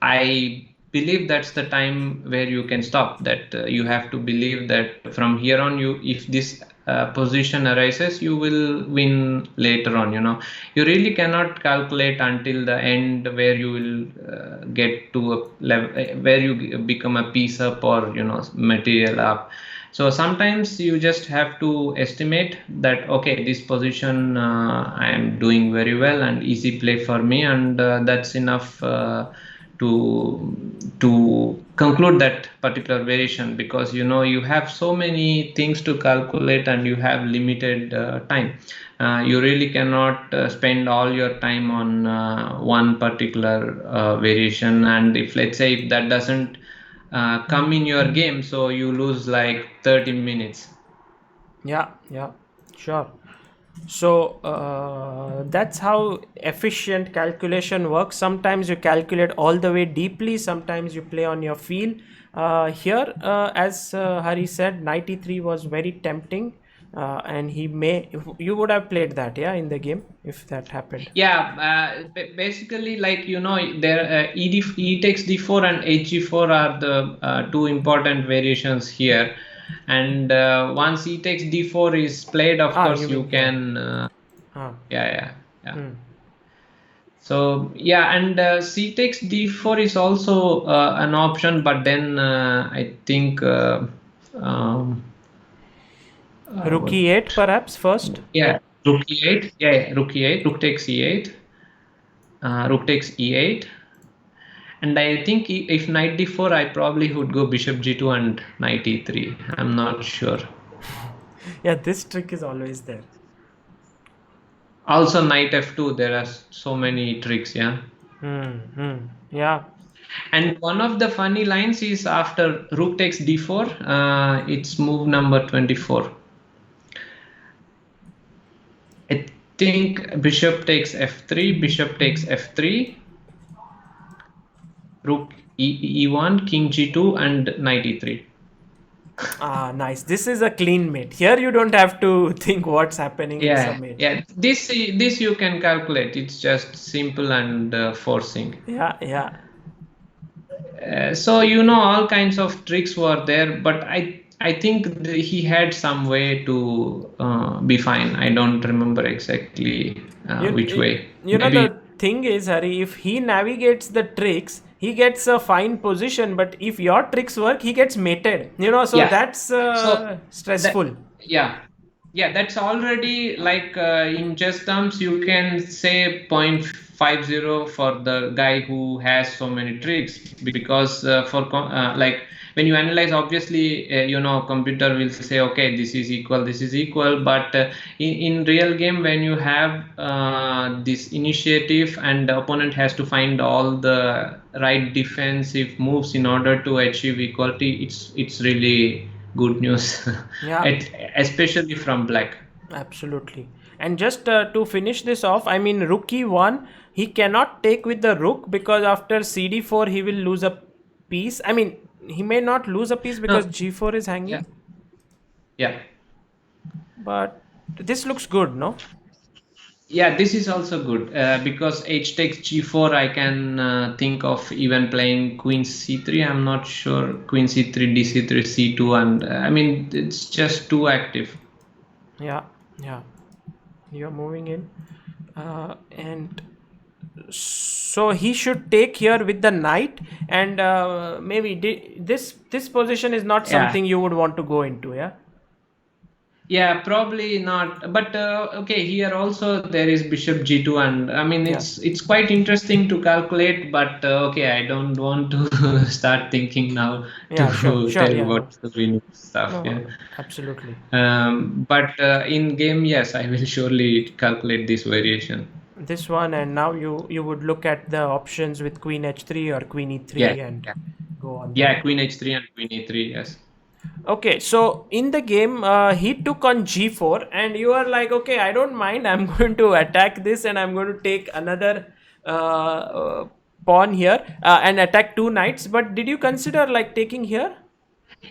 I believe that's the time where you can stop. That you have to believe that from here on, if this position arises, you will win later on. You really cannot calculate until the end where you will get to a level where you become a piece up or material up. So sometimes you just have to estimate that okay, this position I am doing very well and easy play for me, and that's enough. To conclude that particular variation, because you have so many things to calculate and you have limited time. You really cannot spend all your time on one particular variation, and if let's say if that doesn't come in your game, so you lose like 30 minutes. Yeah, sure. So that's how efficient calculation works. Sometimes you calculate all the way deeply, sometimes you play on your feel. Here, as Hari said, 93 was very tempting, and you would have played that, yeah, in the game if that happened. Yeah, basically, like there e takes d4 and hg4 are the two important variations here, and once e takes d4 is played, of You course you mean here? can. Ah. Yeah. So yeah, and c takes d4 is also an option, but then I think Rook what, e8 perhaps first. yeah, rook e8, yeah, rook e8, rook takes e8, rook takes e8. And I think if knight d4, I probably would go bishop g2 and knight e3. I'm not sure. Yeah, this trick is always there. Also knight f2, there are so many tricks, yeah. Yeah. And one of the funny lines is after rook takes d4, it's move number 24. I think bishop takes f3, bishop takes f3, rook e1, king g2, and knight e3. Ah, nice. This is a clean mate. Here you don't have to think what's happening. It's a mate. Yeah. This you can calculate. It's just simple and forcing. Yeah. So all kinds of tricks were there, but I think he had some way to be fine. I don't remember exactly which way. You know Maybe. the thing is, Hari, if he navigates the tricks, he gets a fine position, but if your tricks work, he gets mated. So Yeah. that's So that, stressful. yeah, yeah, that's already like in chess terms, you can say 0.50 for the guy who has so many tricks, because like when you analyze, obviously, computer will say, okay, this is equal, but in real game, when you have this initiative and the opponent has to find all the right defensive moves in order to achieve equality, it's really good news. Yeah. Especially from black. Absolutely. And just to finish this off, I mean, rook e1, he cannot take with the rook because after cd4 he will lose a piece. I mean, he may not lose a piece because No, g4 is yeah, hanging, yeah, but this looks good, no? yeah. This is also good because h takes g4. I can think of even playing queen c3. I'm not sure, queen c3, d c3, c2, and I mean it's just too active. Yeah, yeah. You're moving in. And so he should take here with the knight, and maybe this position is not Yeah. something you would want to go into, yeah? Yeah, probably not. But okay, here also there is bishop g2, and I mean Yeah. it's quite interesting to calculate. But okay, I don't want to start thinking now Yeah, sure, to sure. tell Yeah, no. what's the winning stuff. Yeah. No, absolutely. But in game, yes, I will surely calculate this variation. This one, and now you would look at the options with queen h3 or queen Yeah, e3 and yeah, go on yeah. that. Queen h3 and queen e3. Yes. Okay, so in the game, he took on g4, and you are like, okay, I don't mind. I'm going to attack this, and I'm going to take another pawn here and attack two knights. But did you consider like taking here?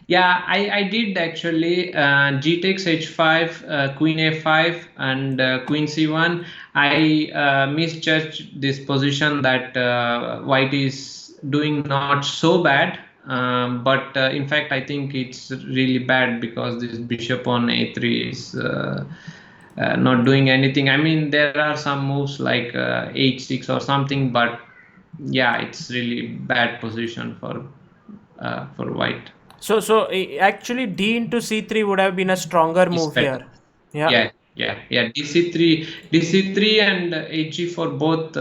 Yeah, I did actually. G takes h5, queen a5, and queen c1. I misjudged this position that white is doing not so bad. But in fact, I think it's really bad because this bishop on a3 is not doing anything. I mean, there are some moves like h6 or something, but yeah, it's really bad position for white. So actually, d into c3 would have been a stronger Is move better. here. Yeah. Yeah, yeah, yeah. DC3 and HG4 both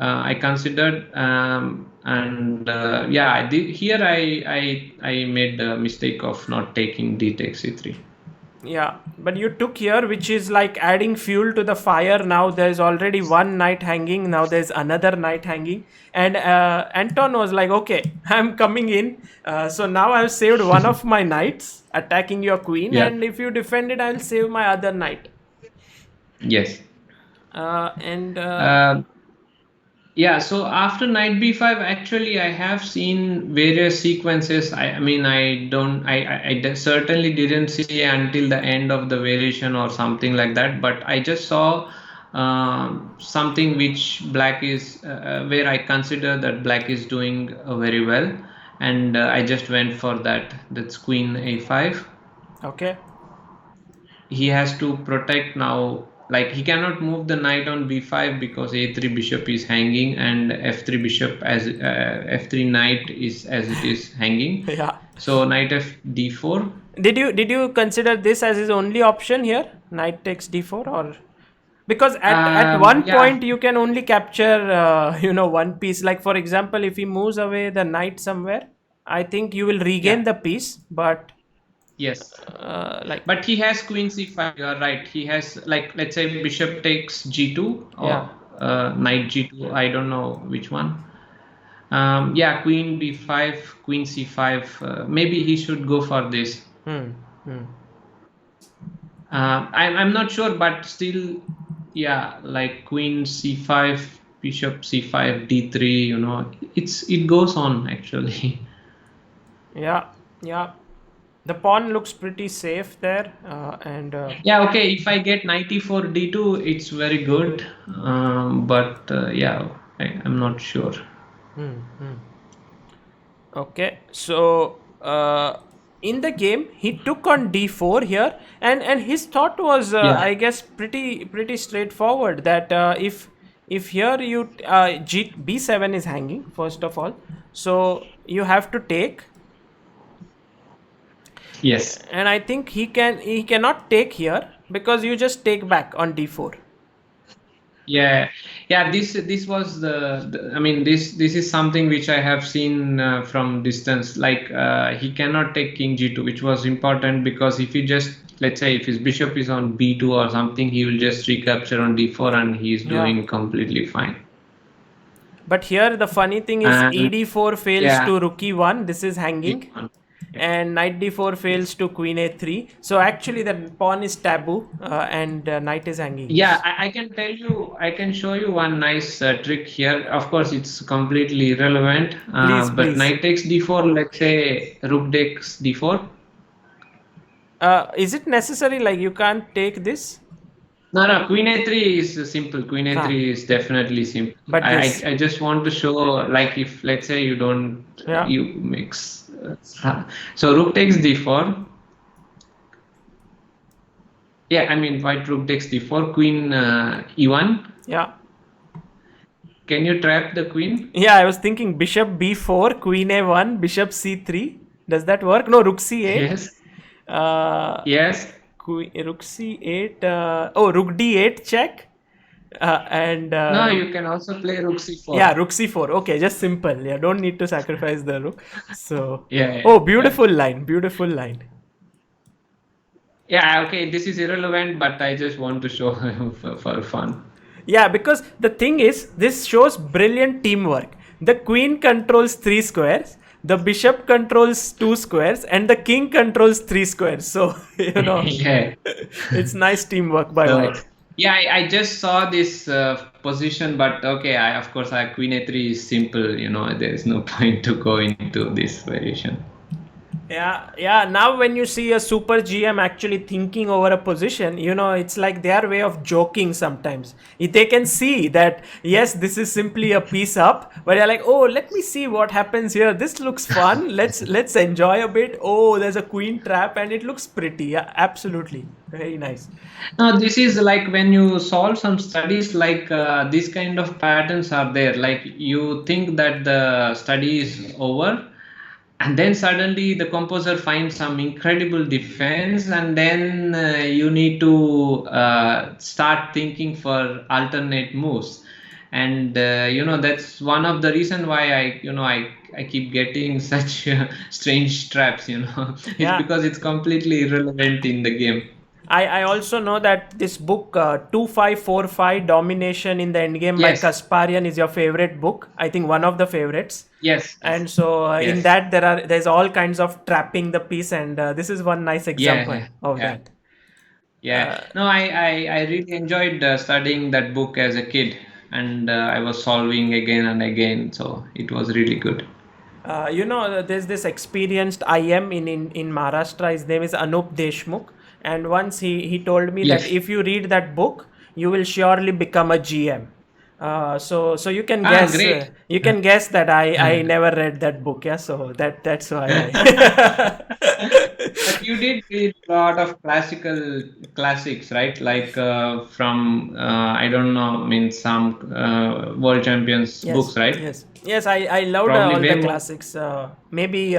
I considered, and yeah, here I made the mistake of not taking D takes C3. Yeah, but you took here, which is like adding fuel to the fire. Now there's already one knight hanging. Now there's another knight hanging. And Anton was like, okay, I'm coming in. So now I've saved one of my knights attacking your queen. Yeah. And if you defend it, I'll save my other knight. Yes. And Uh, Yeah, so after knight b5, actually, I have seen various sequences. I mean, I don't, certainly didn't see until the end of the variation or something like that. But I just saw something which black is, where I consider that black is doing very well, and I just went for that. That's queen a5. okay. He has to protect now, like he cannot move the knight on b5 because a3 bishop is hanging, and f3 bishop as f3 knight is as it is hanging. Yeah. So knight f d4. Did you consider this as his only option here? Knight takes d4, or because at one Yeah, point you can only capture one piece. Like for example, if he moves away the knight somewhere, I think you will regain yeah, the piece, but yes, like, but he has queen c5. You are right, he has, like, let's say bishop takes g2 yeah. or knight g2, I don't know which one. Yeah, queen b5, queen c5, maybe he should go for this. Hmm. Hmm. I'm not sure, but still, yeah, like queen c5, bishop c5, d3. It goes on actually. Yeah. Yeah. The pawn looks pretty safe there, and Yeah, okay. If I get knight e4 d2, it's very good. But yeah, I'm not sure. okay. So in the game, he took on d4 here, and his thought was, Yeah, I guess, pretty straightforward. That if here you b7 is hanging first of all, so you have to take, Yes. and I think he cannot take here because you just take back on d4. Yeah, yeah. This was I mean, this is something which I have seen from distance. Like he cannot take king g2, which was important because if he just, let's say, if his bishop is on b2 or something, he will just recapture on d4 and he is Yeah. doing completely fine. But here the funny thing is And ed4 fails yeah, to rook e1. This is hanging. e1. And knight d4 fails Yes. to queen a3. So actually the pawn is taboo, and knight is hanging. Yeah, I can tell you, I can show you one nice trick here. Of course, it's completely irrelevant, Please, but please. knight takes d4, let's say rook takes d4. Is it necessary? Like you can't take this? No, no, Queen A3 is simple. Queen Ah, A3 is definitely simple. but this. I just want to show, like, if let's say you don't, Yeah. you mix. So Rook takes D4. Yeah, I mean, white Rook takes D4, Queen E1. Yeah. Can you trap the Queen? Yeah, I was thinking bishop b4, queen a1, bishop c3. Does that work? No, rook c8. Yes. Yes. Rook c8. Rook d8 check. And no, you can also play Rook C4. yeah, rook c4. Okay, just simple. Yeah, don't need to sacrifice the rook. So Yeah. oh, beautiful line. Beautiful line. Yeah. Okay, this is irrelevant, but I just want to show for fun. Yeah, because the thing is, this shows brilliant teamwork. The queen controls 3 squares, the bishop controls 2 squares, and the king controls 3 squares. So, Yeah. it's nice teamwork by white. Yeah, I just saw this position, but okay, of course, Queen A3 is simple, there is no point to go into this variation. Yeah. Now when you see a super GM actually thinking over a position, it's like their way of joking sometimes. They can see that, yes, this is simply a piece up, but they're like, oh, let me see what happens here. This looks fun. Let's enjoy a bit. Oh, there's a queen trap and it looks pretty. Yeah, absolutely. Very nice. Now, this is like when you solve some studies, like these kind of patterns are there. Like you think that the study is over, and then suddenly the composer finds some incredible defense, and then you need to start thinking for alternate moves. And that's one of the reason why I keep getting such strange traps. It's because it's completely irrelevant in the game. I also know that this book 2545 Domination in the Endgame by Kasparian is your favorite book. I think one of the favorites. Yes. And so in that there's all kinds of trapping the piece, and this is one nice example of that. Yeah. No, I really enjoyed studying that book as a kid, and I was solving again and again, so it was really good. There's this experienced IM in Maharashtra. His name is Anup Deshmukh. And once he told me that if you read that book, you will surely become a GM. So you can guess. You can guess that I never read that book. Yeah, so that's why. But you did read a lot of classics, right? Like from I don't know, I mean some world champions books, right? Yes, I loved all the classics. Maybe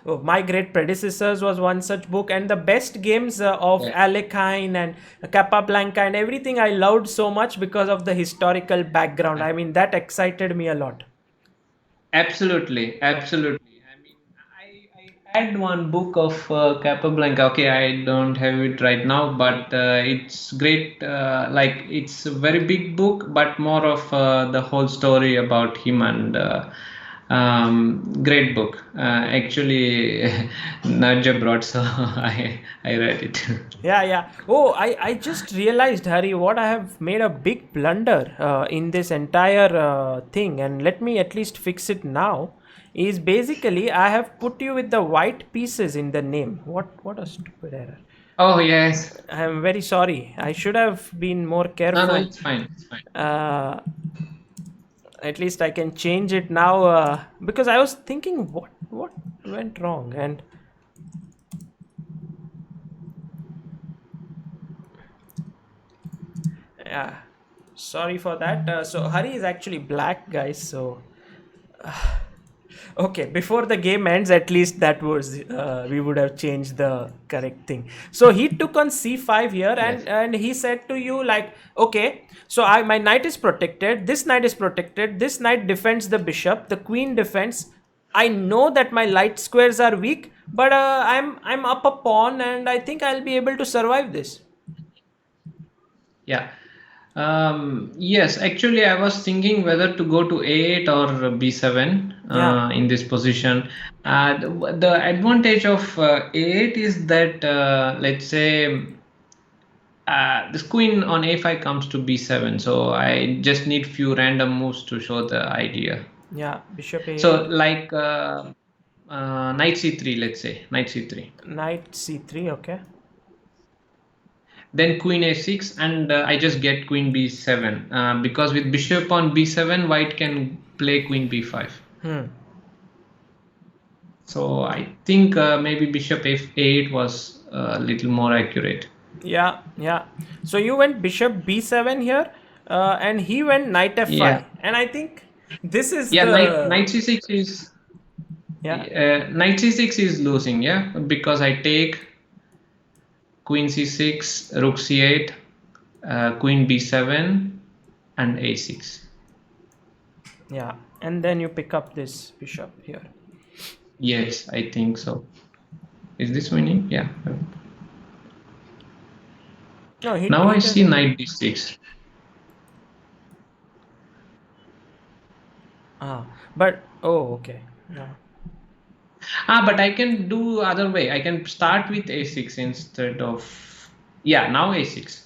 My Great Predecessors was one such book, and the best games of Alekhine and Capablanca and everything I loved so much because of the historical background. I mean, that excited me a lot. Absolutely. I mean, I had one book of Capablanca. Okay, I don't have it right now, but it's great. Like it's a very big book, but more of the whole story about him, and great book. Actually, Nadja brought, so I read it. Yeah. Oh, I just realized, Hari, what I have made a big blunder in this entire thing, and let me at least fix it now. Is basically I have put you with the white pieces in the name. What a stupid error. Oh yes. I am very sorry. I should have been more careful. No, it's fine. At least I can change it now because I was thinking what went wrong, and Sorry for that. So Hari is actually black, guys. So okay, before the game ends, at least that was we would have changed the correct thing. So he took on c5 here, Yes. and he said to you like, okay, so my knight is protected. This knight is protected. This knight defends the bishop. The queen defends. I know that my light squares are weak, but I'm up a pawn, and I think I'll be able to survive this. Yeah. Yes, actually, I was thinking whether to go to A8 or B7 Yeah. in this position. The advantage of A8 is that, let's say, this queen on A5 comes to B7, so I just need few random moves to show the idea. Yeah, bishop a8. So, like knight C3, let's say, knight C3. Knight c3, okay. Then queen a6, and I just get queen b7 because with bishop on b7, white can play queen b5. So I think maybe bishop f8 was a little more accurate. Yeah, yeah. So you went bishop b7 here, and he went knight f5, Yeah. and I think this is Yeah, the knight c6 is knight c6 is losing, yeah, because I take queen c6, rook c8, queen b7, and a6. Yeah, and then you pick up this bishop here. Yes, I think so. Is this winning? Yeah. No, Now I see knight d6. But okay. Yeah. But I can do other way. I can start with a6 instead of, yeah, now a6.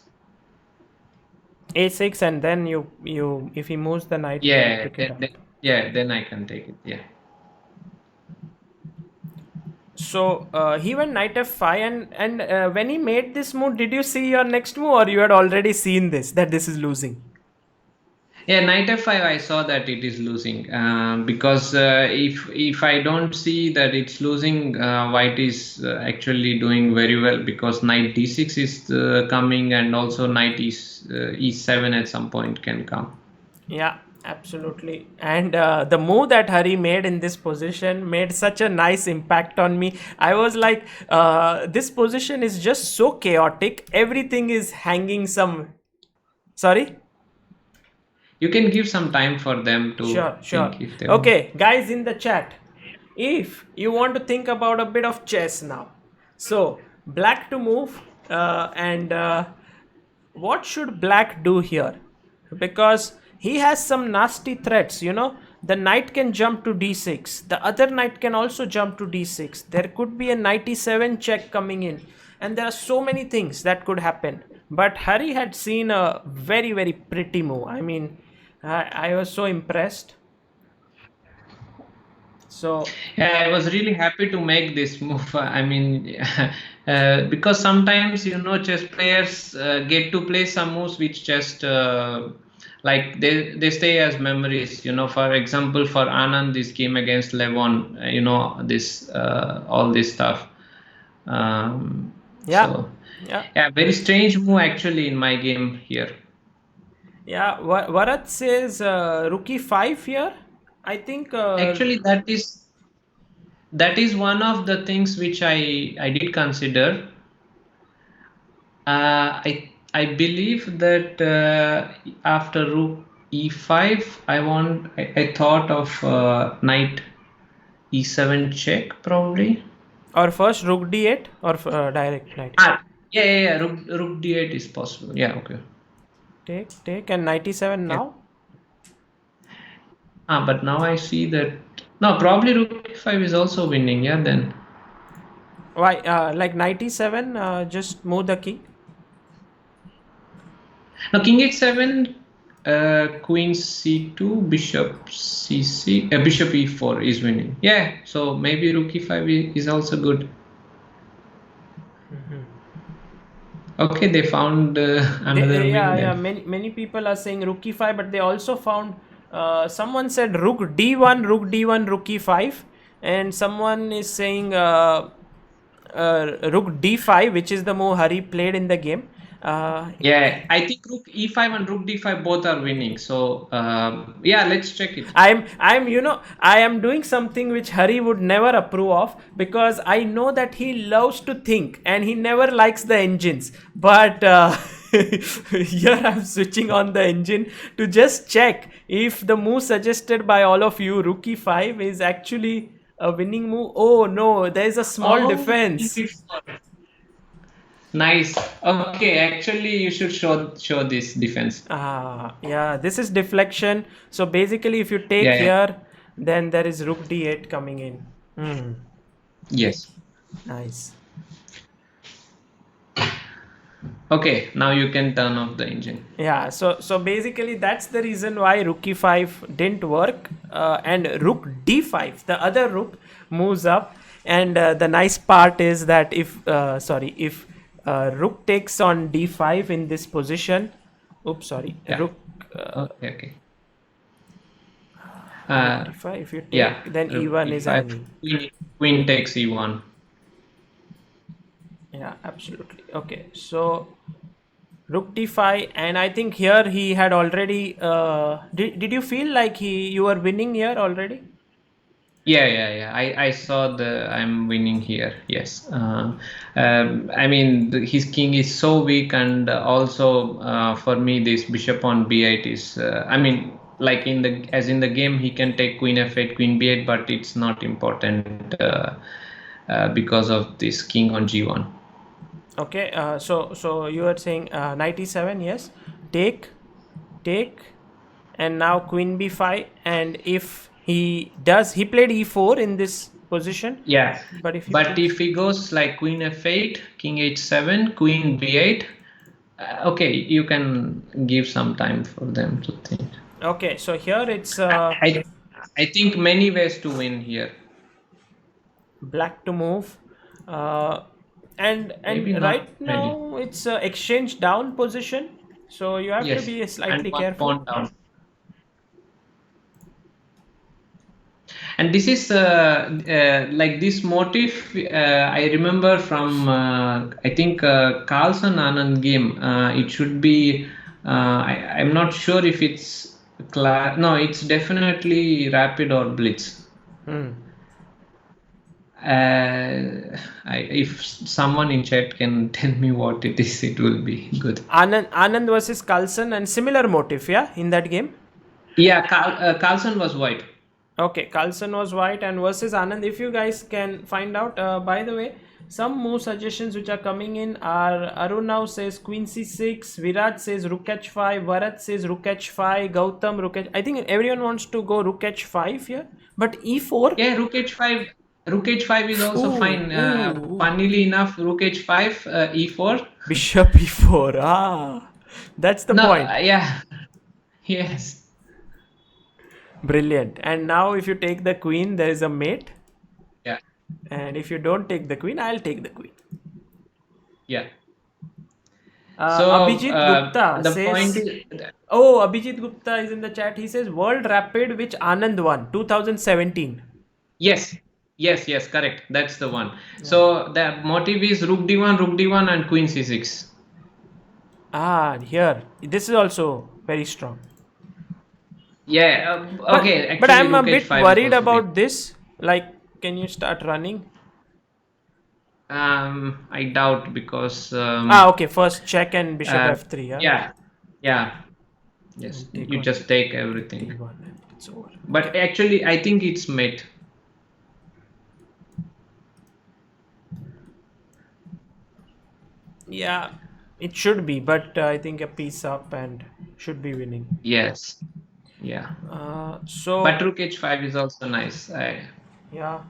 a6, and then you if he moves the knight, you Yeah, pick it up. then I can take it. Yeah. So he went knight f5, and when he made this move, did you see your next move, or you had already seen this, that this is losing? Yeah, knight f5. I saw that it is losing because if I don't see that it's losing, white is actually doing very well because knight d6 is coming, and also knight e7 at some point can come. Yeah, absolutely. And the move that Hari made in this position made such a nice impact on me. I was like, this position is just so chaotic. Everything is hanging some. Sorry? You can give some time for them to Sure. think if they want. Okay, guys in the chat, if you want to think about a bit of chess now, so black to move, and what should black do here? Because he has some nasty threats, the knight can jump to d6, the other knight can also jump to d6, there could be a knight e7 check coming in, and there are so many things that could happen. But Hari had seen a very, very pretty move. I mean, I was so impressed. So yeah, I was really happy to make this move. I mean, because sometimes chess players get to play some moves which just like they stay as memories. For example, for Anand, this game against Levon, this all this stuff. yeah, Very strange move actually in my game here. yeah. Bharat says rook e5 here. I think Actually, that is one of the things which I did consider. I believe that after rook e5, I thought of knight e7 check probably. or first rook d8 or direct knight. Yeah. Rook d8 is possible. Yeah, okay. Take and knight e7 now. But now I see that no, probably rook e5 is also winning. Yeah, then. Why? Like knight e7, just move the king. Now king h7, queen c2, bishop c6, bishop e4 is winning. Yeah, so maybe rook e5 is also good. Okay, they found another win. Yeah. Many people are saying rook e5, but they also found someone said rook d1, rook e5, and someone is saying rook d5, which is the move Hari played in the game. Yeah, I think rook e5 and rook d5 both are winning. So yeah, let's check it. I am doing something which Hari would never approve of, because I know that he loves to think and he never likes the engines. But here I'm switching on the engine to just check if the move suggested by all of you, rook e5, is actually a winning move. Oh no, there is a small Oh, defense. nice. Okay, actually, you should show this defense. Yeah, this is deflection. So basically, if you take Yeah, yeah. here, then there is rook d8 coming in. Yes. Nice. Okay, now you can turn off the engine. Yeah, so basically that's the reason why rook e5 didn't work, and rook d5, the other rook, moves up. And the nice part is that if rook takes on d5 in this position, Yeah. rook Okay. d5, if you take, Yeah. then Rook e1 is e5. enemy. Queen takes e1. Yeah, absolutely. Okay, so rook d5, and I think here he had already. Did you feel like you were winning here already? Yeah. I saw I'm winning here. Yes. I mean, his king is so weak, and also for me, this bishop on b8 is. I mean, like in the game, he can take queen f8, queen b8, but it's not important because of this king on g1. Okay. So you are saying knight e7, yes, take, and now queen b5, and if he does, he played e4 in this position. Yeah, But if he but takes, if he goes like queen f8, king h7, queen b8, okay, you can give some time for them to think. okay, so here it's I think many ways to win here. black to move, and Maybe not right ready. now it's exchange down position, so you have to Yes, be and slightly one careful. pawn down. And this is like this motif. I remember from I think Carlsen Anand game. It should be. I'm not sure if it's no. It's definitely rapid or blitz. If someone in chat can tell me what it is, it will be good. Anand versus Carlsen, and similar motive, yeah, in that game. Yeah, Carlsen was white. Okay, Carlsen was white and versus Anand. If you guys can find out, by the way, some move suggestions which are coming in are Arun now says Queen C6, Virat says Rook H5, Bharat says Rook H5, Gautam Rook H. I think everyone wants to go Rook H5 here, but E4. Yeah, Rook H5. Rook H5 is also fine. Ooh. Funnily enough, Rook H5, E4. Bishop E4. That's the point. Yeah. Yes. Brilliant. And now if you take the queen, there is a mate. Yeah. And if you don't take the queen, I'll take the queen. Yeah. Abhijit Gupta the says, point is, Abhijit Gupta is in the chat. He says World Rapid which Anand won 2017. yes, correct. That's the one. Yeah. So the motive is Rook D1, and Queen C6. Here. This is also very strong. Yeah, okay. But I'm a bit worried about this. Like, can you start running? I doubt, because okay, first check and bishop f3. Yeah. Yes, you just take everything. It's over. But okay. Actually, I think it's mate. Yeah, it should be, but I think a piece up and should be winning. Yes. Yeah. So. But Rook H5 is also nice. Yeah.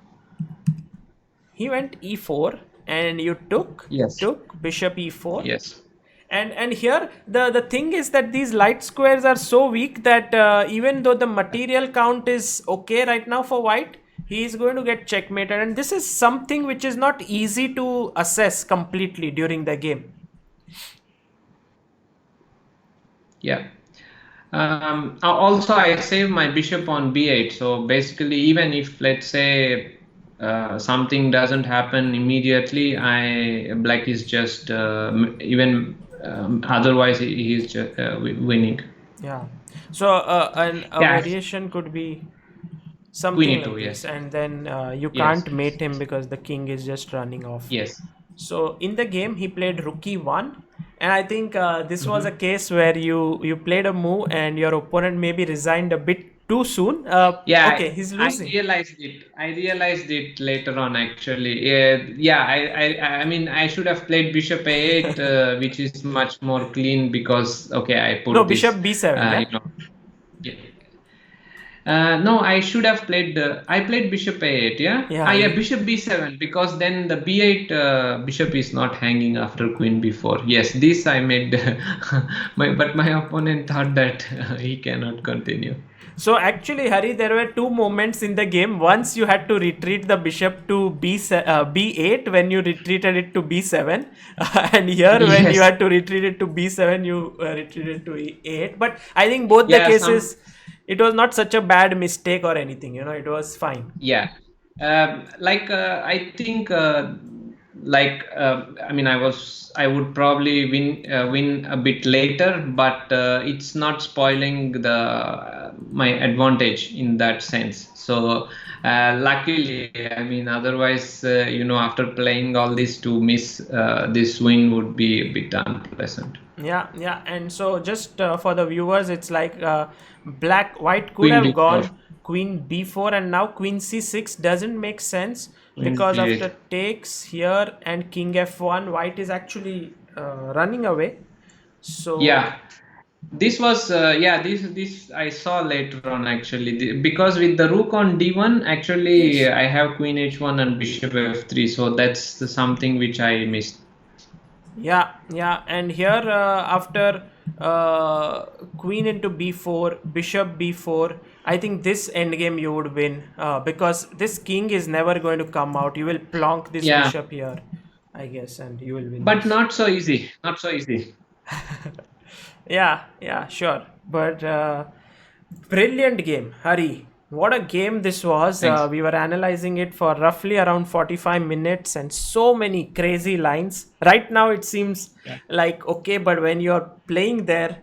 He went E4 and you took. Yes. Took bishop E4. Yes. And here the thing is that these light squares are so weak that even though the material count is okay right now for white, he is going to get checkmated, and this is something which is not easy to assess completely during the game. Yeah. Also, I save my bishop on b8. So basically, even if, let's say, something doesn't happen immediately, black is just even otherwise he's just winning. Yeah. So a Yeah, variation could be Queen something like E2, this, yes. and then you Yes, can't mate him because the king is just running off. yes. So in the game, he played rook e1, and I think this was a Hmm. case where you played a move and your opponent maybe resigned a bit too soon. Yeah, Okay, he's I losing. realized it. I realized it later on, actually. Yeah, I mean, I should have played Bishop A8, which is much more clean because, okay, I No, put this, bishop b7, yeah? you know. Yeah. No, I should have played. I played Bishop A8. Yeah. Yeah, Yeah. Bishop B7 because then the B8 bishop is not hanging after Queen B4. Yes, this I made. But my opponent thought that he cannot continue. So actually, Hari, there were two moments in the game. Once you had to retreat the bishop to b8 when you retreated it to b7, and here when you Yes. had to retreat it to b7, you retreated to e8. But I think both the Yeah. Some. cases, it was not such a bad mistake or anything. It was fine. Yeah. I think I mean I would probably win a bit later, but it's not spoiling the my advantage in that sense. So luckily, I mean, otherwise, after playing all this, to miss this win would be a bit unpleasant. Yeah, yeah. And so just for the viewers, it's like white could Queen have B4, gone queen b4, and now queen c6 doesn't make sense Queen because C8. after takes here and king f1, white is actually running away. So Yeah. This was this I saw later on, actually, because with the rook on d1, actually yes. I have queen h1 and bishop f3, so that's something which I missed. Yeah, yeah, and here after queen into b4, bishop b4, I think this endgame you would win because this king is never going to come out. You will plonk this Yeah, bishop here, I guess, and you will win but this. not so easy, not so easy. Yeah, yeah, sure. But brilliant game, Hari. What a game this was. Thanks. We were analyzing it for roughly around 45 minutes and so many crazy lines. Right now, it seems Yeah. like okay, but when you're playing there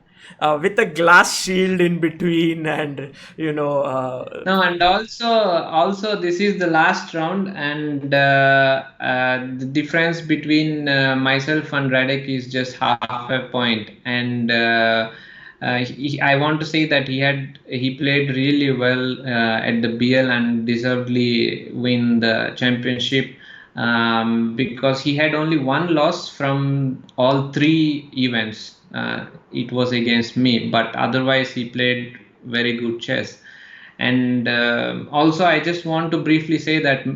with a glass shield in between, and No, and also this is the last round, and the difference between myself and Radek is just half a point, and I want to say that he played really well at the BL and deservedly win the championship, because he had only one loss from all three events. It was against me, but otherwise he played very good chess. And also, I just want to briefly say that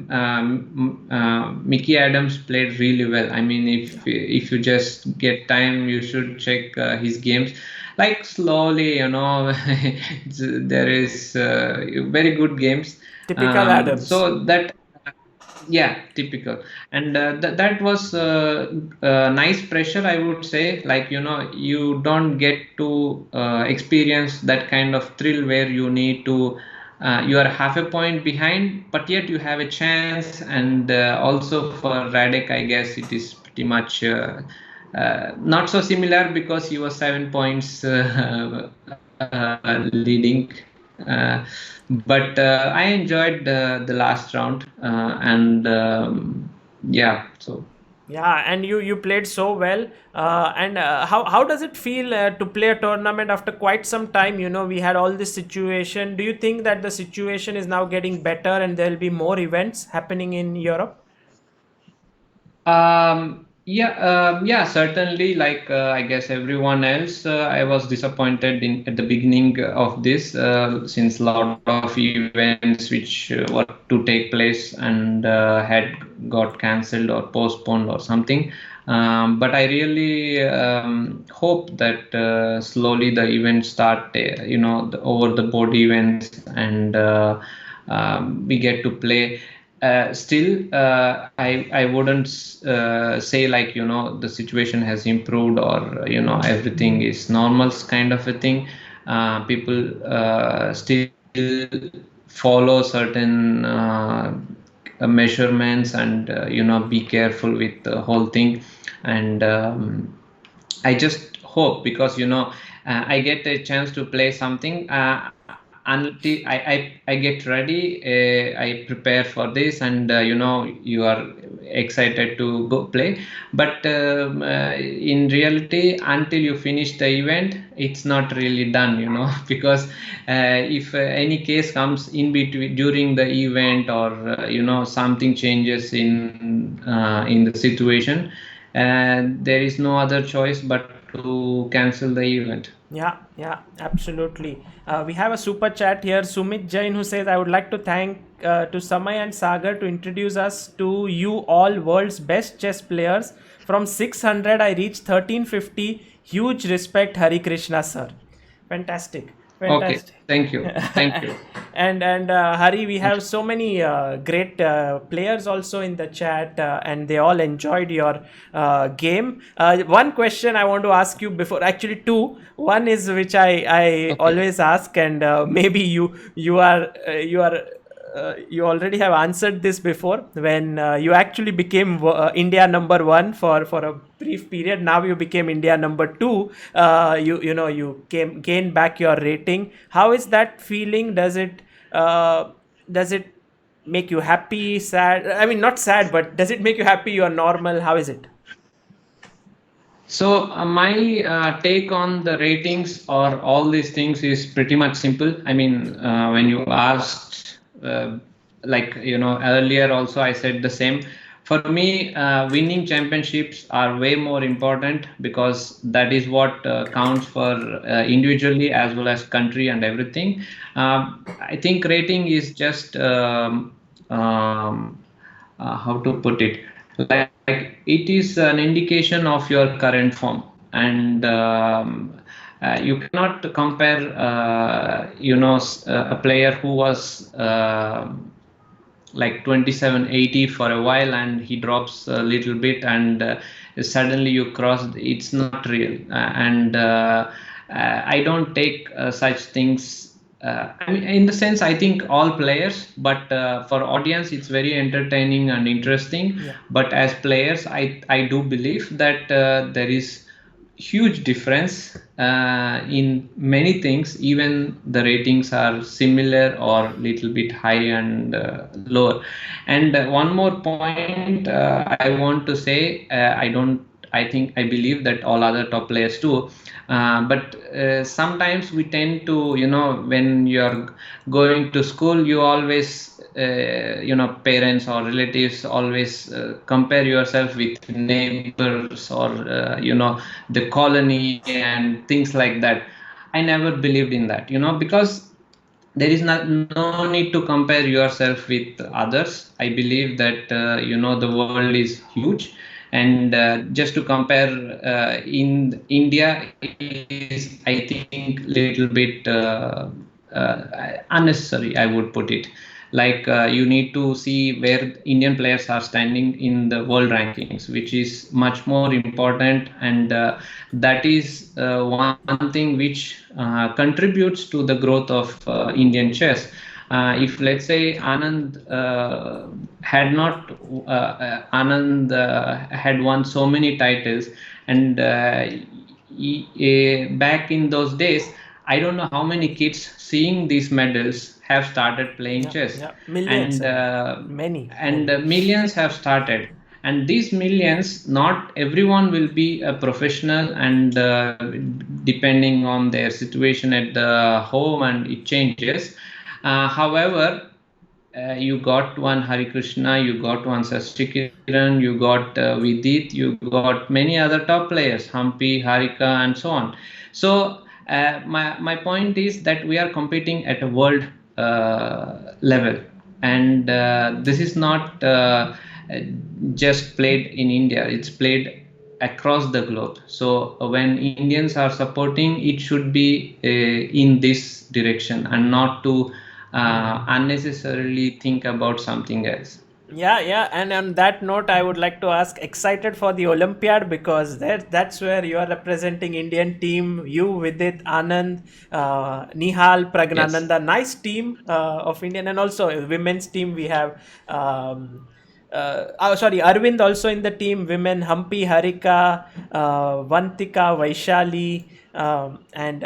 Mickey Adams played really well. I mean, if you just get time, you should check his games. Like slowly, there is very good games. typical Adams. So that, yeah, typical. And that was nice pressure, I would say. Like, you don't get to experience that kind of thrill where you need to you are half a point behind, but yet you have a chance. And also for Radek, I guess it is pretty much not so similar because he was 7 points leading. Uh, but I enjoyed the last round, and yeah, so. Yeah, and you played so well. And how does it feel to play a tournament after quite some time? We had all this situation. Do you think that the situation is now getting better and there will be more events happening in Europe? Yeah, certainly. Like I guess everyone else, I was disappointed in at the beginning of this, since a lot of events which were to take place and had got cancelled or postponed or something. But I really hope that slowly the events start, the over the board events, and we get to play. Still, I wouldn't say, like, the situation has improved, or everything is normal kind of a thing. People still follow certain measurements, and be careful with the whole thing. And I just hope, because I get a chance to play something until I get ready. I prepare for this, and you are excited to go play. But in reality, until you finish the event, it's not really done. Because if any case comes in between during the event, or something changes in the situation, and there is no other choice but to cancel the event. Yeah, absolutely. We have a super chat here, Sumit Jain, who says, I would like to thank to Samay and Sagar to introduce us to you all world's best chess players. From 600, I reached 1350. Huge respect, Harikrishna sir. Fantastic. Okay, Fantastic. thank you. And Hari, we have so many great players also in the chat, and they all enjoyed your game. One question I want to ask you before, actually two. One is which I Okay. always ask, and maybe you already have answered this before, when you actually became India number one for a brief period. Now you became India number two. You gain back your rating. How is that feeling? Does it make you happy, sad? I mean, not sad, but does it make you happy? You are normal. How is it? So my take on the ratings or all these things is pretty much simple. I mean, when you asked, like earlier, also I said the same. For me, winning championships are way more important, because that is what counts for individually as well as country and everything. I think rating is just how to put it, like it is an indication of your current form. And you cannot compare a player who was like 2780 for a while, and he drops a little bit, and suddenly you cross. It's not real. And I don't take such things, I mean, in the sense, I think all players, but for audience it's very entertaining and interesting. Yeah. But as players, I do believe that there is huge difference in many things. Even the ratings are similar or little bit high and lower. And one more point I want to say, I believe that all other top players too. But sometimes we tend to, when you're going to school, you always, parents or relatives always compare yourself with neighbors, or, the colony and things like that. I never believed in that, because there is no need to compare yourself with others. I believe that the world is huge, and just to compare in India is, I think, little bit unnecessary, I would put it. Like you need to see where Indian players are standing in the world rankings, which is much more important. And that is one thing which contributes to the growth of Indian chess. If, let's say, Anand had won so many titles, and back in those days, I don't know how many kids seeing these medals have started playing chess. Yeah, millions, And many. millions have started. And these millions, not everyone will be a professional, and depending on their situation at the home, and it changes. However, you got one Harikrishna, you got one Sasikiran, you got Vidit, you got many other top players, Hampi, Harika, and so on. So my point is that we are competing at a world level, and this is not just played in India; it's played across the globe. So when Indians are supporting, it should be in this direction, and not to unnecessarily think about something else. Yeah. And on that note, I would like to ask, excited for the Olympiad, because that's where you are representing Indian team. You, Vidit, Anand, Nihal, Yes. Pragnananda, nice team of Indian, and also women's team. We have sorry, Arvind also in the team. Women Hampi, Harika, Vantika, Vaishali, and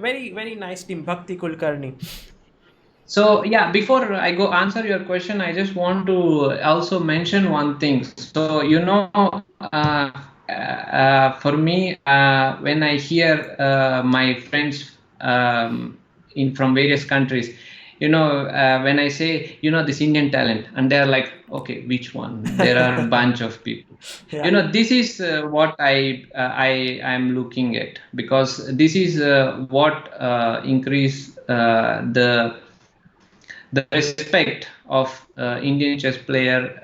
very very nice team. Bhakti Kulkarni. So yeah, before I go answer your question, I just want to also mention one thing. So for me, when I hear my friends in from various countries, when I say this Indian talent, and they're like, okay, which one? There are a bunch of people. Yeah. This is what I am looking at, because this is what increase the respect of Indian chess player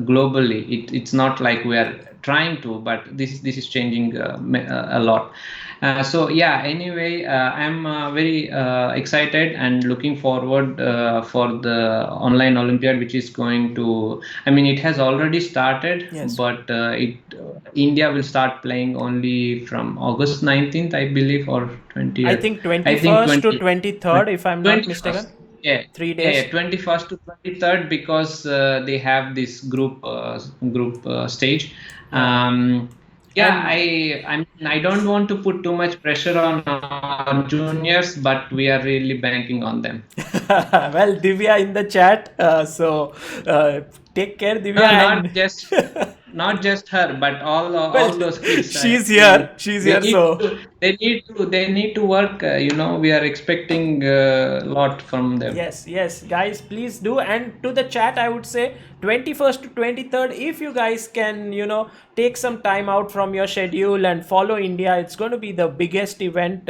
globally. It's not like we are trying to, but this is changing a lot. So yeah. Anyway, I'm very excited and looking forward for the online Olympiad, which is going to. I mean, it has already started, Yes. but India will start playing only from August 19th, I believe, or 20th. I think I think 21st to 20. 23rd, if I'm not mistaken. 21st. Yeah, 3 days. 21st to 23rd, because they have this group stage. Yeah. Yeah, And I don't want to put too much pressure on our juniors, but we are really banking on them. well, Divya in the chat. So take care, Divya. No, And not just her, but all well, all those kids. she's here. She's They here. need So to they need to work. We are expecting a lot from them. yes, guys, please do. And to the chat, I would say 21st to 23rd, if you guys can, take some time out from your schedule and follow India. It's going to be the biggest event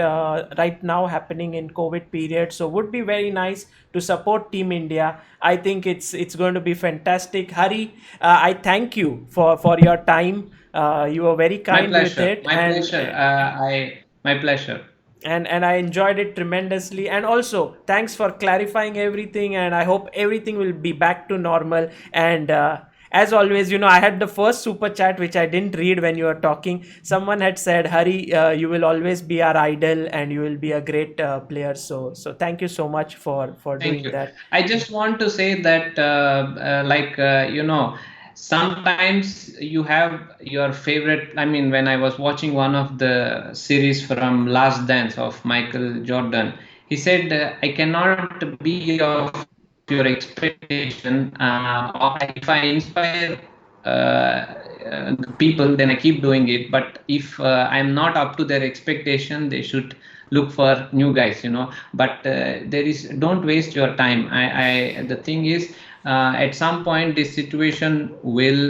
right now happening in COVID period. So would be very nice to support Team India. I think it's going to be fantastic. Hari, I thank you for your time. You were very My kind with pleasure. it, My and pleasure. My pleasure. and I enjoyed it tremendously. And also, thanks for clarifying everything. And I hope everything will be back to normal. And as always, I had the first super chat which I didn't read when you were talking. Someone had said, "Hari, you will always be our idol, and you will be a great player." So thank you so much for Thank doing you. that. I just want to say that, sometimes you have your favorite. I mean, when I was watching one of the series from Last Dance of Michael Jordan, he said, "I cannot be of your expectation. Or if I inspire the people, then I keep doing it. But if I'm not up to their expectation, they should look for new guys. But there is don't waste your time. I the thing is, at some point this situation will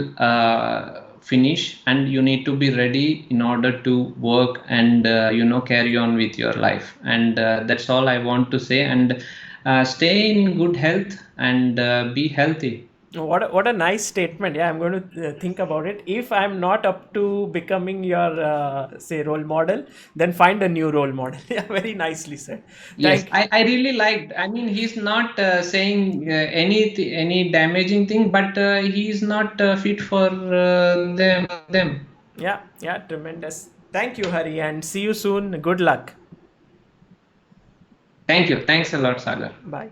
finish, and you need to be ready in order to work and carry on with your life. And that's all I want to say. And stay in good health and be healthy. What a nice statement. Yeah, I'm going to think about it. If I'm not up to becoming your say role model, then find a new role model. Yeah, very nicely said. Yes, Thank. I really liked. I mean, he's not saying any damaging thing, but he is not fit for them. Yeah, tremendous. Thank you, Hari, and see you soon. Good luck. Thank you. Thanks a lot, Sagar. Bye.